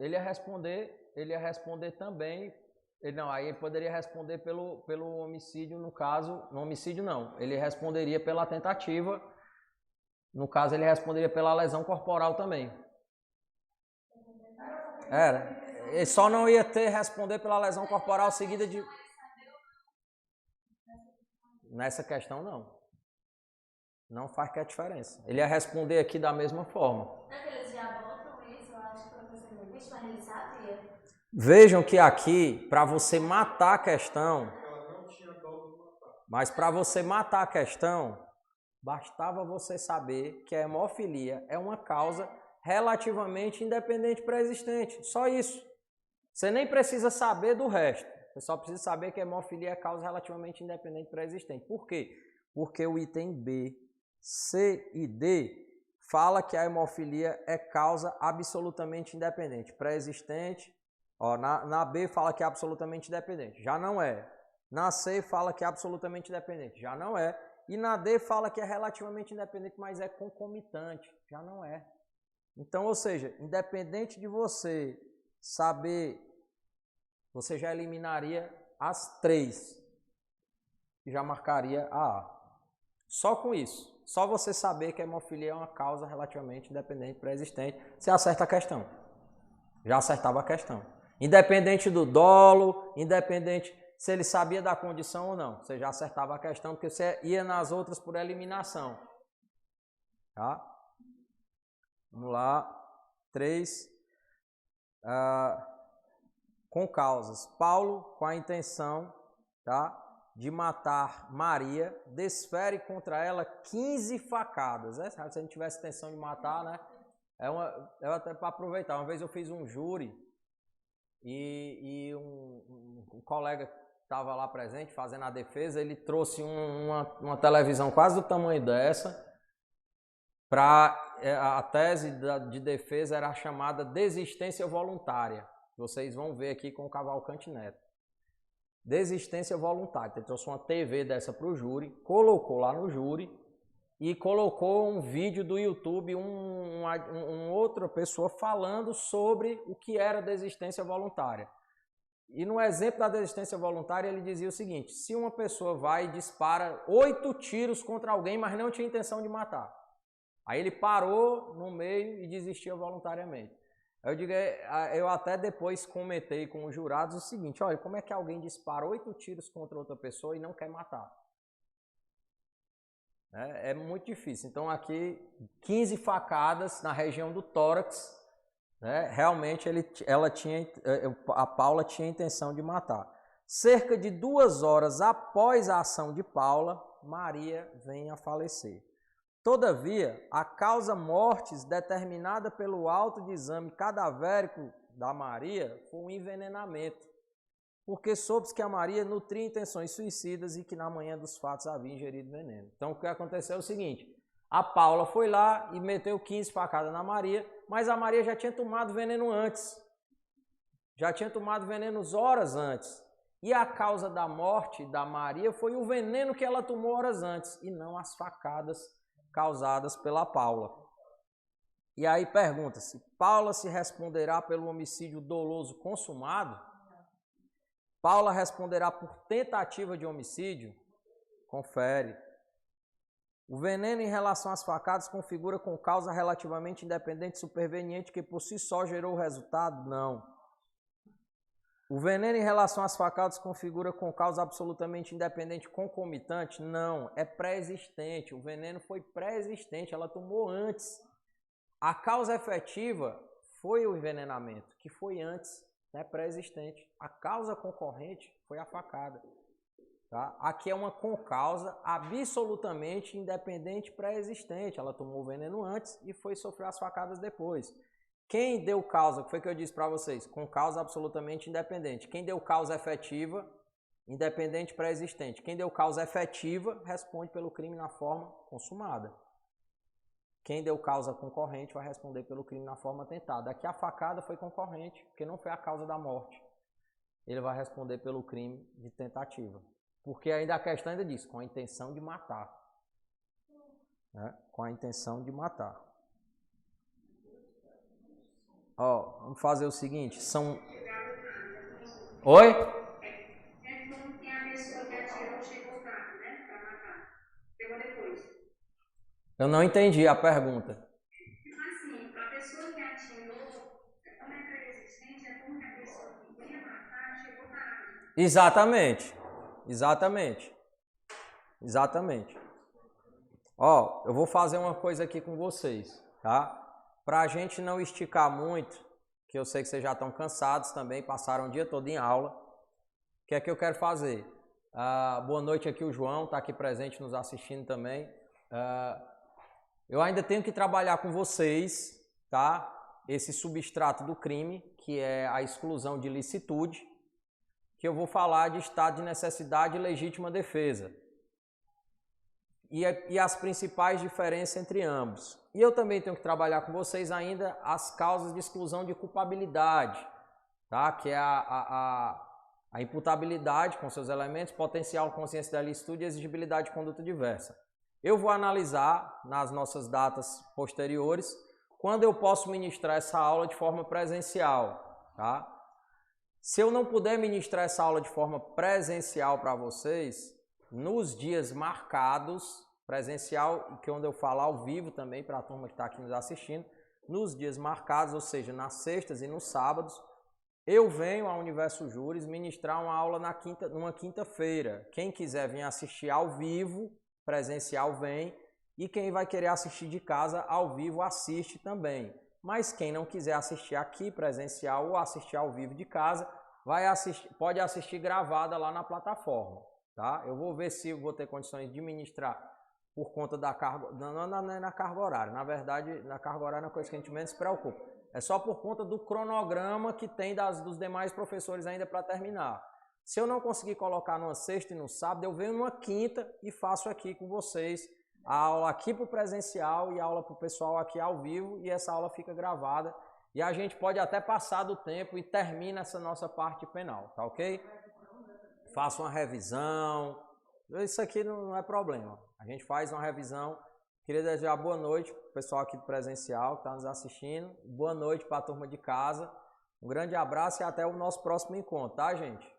Speaker 1: Ele ia responder também, aí ele poderia responder pelo homicídio, no caso, no homicídio não, ele responderia pela tentativa, no caso ele responderia pela lesão corporal também. Ele só não ia responder pela lesão corporal seguida de... Nessa questão não. Não faz que a diferença. Ele ia responder aqui da mesma forma. Vejam que aqui, para você matar a questão, mas para você matar a questão, bastava você saber que a hemofilia é uma causa relativamente independente pré-existente. Só isso. Você nem precisa saber do resto. Você só precisa saber que a hemofilia é causa relativamente independente pré-existente. Por quê? Porque o item B, C e D fala que a hemofilia é causa absolutamente independente pré-existente. Ó, na B fala que é absolutamente independente, já não é. Na C fala que é absolutamente independente, já não é. E na D fala que é relativamente independente, mas é concomitante, já não é. Então, ou seja, independente de você saber, você já eliminaria as três e já marcaria a A. Só com isso, só você saber que a hemofilia é uma causa relativamente independente pré-existente, você acerta a questão. Já acertava a questão. Independente do dolo, independente se ele sabia da condição ou não. Você já acertava a questão, porque você ia nas outras por eliminação. Tá? Vamos lá. 3. Com causas. Paulo, com a intenção, tá, de matar Maria, desfere contra ela 15 facadas. Se a gente tivesse intenção de matar, né? Eu até para aproveitar, uma vez eu fiz um júri e um colega que estava lá presente fazendo a defesa, ele trouxe uma televisão quase do tamanho dessa, a tese de defesa era a chamada desistência voluntária. Vocês vão ver aqui com o Cavalcante Neto. Desistência voluntária. Ele trouxe uma TV dessa para o júri, colocou lá no júri e colocou um vídeo do YouTube, outra pessoa falando sobre o que era desistência voluntária. E no exemplo da desistência voluntária ele dizia o seguinte: se uma pessoa vai e dispara 8 tiros contra alguém, mas não tinha intenção de matar, aí ele parou no meio e desistia voluntariamente. Eu até depois comentei com os jurados o seguinte: olha, como é que alguém dispara 8 tiros contra outra pessoa e não quer matar? É muito difícil. Então aqui 15 facadas na região do tórax, né? Realmente a Paula tinha intenção de matar. Cerca de 2 horas após a ação de Paula, Maria vem a falecer. Todavia, a causa mortis determinada pelo auto de exame cadavérico da Maria foi um envenenamento, porque soube-se que a Maria nutria intenções suicidas e que na manhã dos fatos havia ingerido veneno. Então o que aconteceu é o seguinte: a Paula foi lá e meteu 15 facadas na Maria, mas a Maria já tinha tomado veneno antes, já tinha tomado veneno horas antes. E a causa da morte da Maria foi o veneno que ela tomou horas antes, e não as facadas causadas pela Paula. E aí pergunta-se: Paula se responderá pelo homicídio doloso consumado? Paula responderá por tentativa de homicídio? Confere. O veneno em relação às facadas configura com causa relativamente independente e superveniente que por si só gerou o resultado? Não. O veneno em relação às facadas configura com causa absolutamente independente concomitante? Não, é pré-existente. O veneno foi pré-existente, ela tomou antes. A causa efetiva foi o envenenamento, que foi antes, né, pré-existente. A causa concorrente foi a facada. Tá? Aqui é uma concausa absolutamente independente pré-existente. Ela tomou o veneno antes e foi sofrer as facadas depois. Quem deu causa, que foi que eu disse para vocês, com causa absolutamente independente. Quem deu causa efetiva, independente pré-existente. Quem deu causa efetiva, responde pelo crime na forma consumada. Quem deu causa concorrente vai responder pelo crime na forma tentada. Aqui a facada foi concorrente, porque não foi a causa da morte. Ele vai responder pelo crime de tentativa. Porque ainda a questão ainda diz, com a intenção de matar. Né? Com a intenção de matar. Ó, vamos fazer o seguinte, são... Oi?
Speaker 4: É como que a pessoa que atirou chegou tarde, né? Pra matar. Chegou depois.
Speaker 1: Eu não entendi a pergunta.
Speaker 4: Assim, a pessoa que atirou, como é pré-existente, é como que a pessoa que queria matar chegou tarde.
Speaker 1: Exatamente. Exatamente. Exatamente. Ó, eu vou fazer uma coisa aqui com vocês, tá? Pra gente não esticar muito, que eu sei que vocês já estão cansados também, passaram o dia todo em aula. O que é que eu quero fazer? Boa noite aqui, o João está aqui presente nos assistindo também. Eu ainda tenho que trabalhar com vocês, tá? Esse substrato do crime, que é a exclusão de licitude, que eu vou falar de estado de necessidade e legítima defesa. E as principais diferenças entre ambos. E eu também tenho que trabalhar com vocês ainda as causas de exclusão de culpabilidade, tá? Que é a imputabilidade com seus elementos, potencial consciência da licitude e exigibilidade de conduta diversa. Eu vou analisar nas nossas datas posteriores quando eu posso ministrar essa aula de forma presencial, tá? Se eu não puder ministrar essa aula de forma presencial para vocês, nos dias marcados, presencial, que é onde eu falo ao vivo também para a turma que está aqui nos assistindo, nos dias marcados, ou seja, nas sextas e nos sábados, eu venho ao Universo Júris ministrar uma aula numa quinta-feira. Quem quiser vir assistir ao vivo, presencial vem, e quem vai querer assistir de casa ao vivo assiste também. Mas quem não quiser assistir aqui presencial ou assistir ao vivo de casa, pode assistir gravada lá na plataforma. Tá? Eu vou ver se eu vou ter condições de ministrar por conta da carga, não é na carga horária, na verdade, na carga horária é uma coisa que a gente menos se preocupa. É só por conta do cronograma que tem dos demais professores ainda para terminar. Se eu não conseguir colocar numa sexta e no sábado, eu venho numa quinta e faço aqui com vocês a aula aqui para o presencial e a aula para o pessoal aqui ao vivo, e essa aula fica gravada e a gente pode até passar do tempo e termina essa nossa parte penal, tá ok? Faça uma revisão, isso aqui não é problema, a gente faz uma revisão. Queria desejar boa noite para o pessoal aqui do presencial que está nos assistindo, boa noite para a turma de casa, um grande abraço e até o nosso próximo encontro, tá, gente?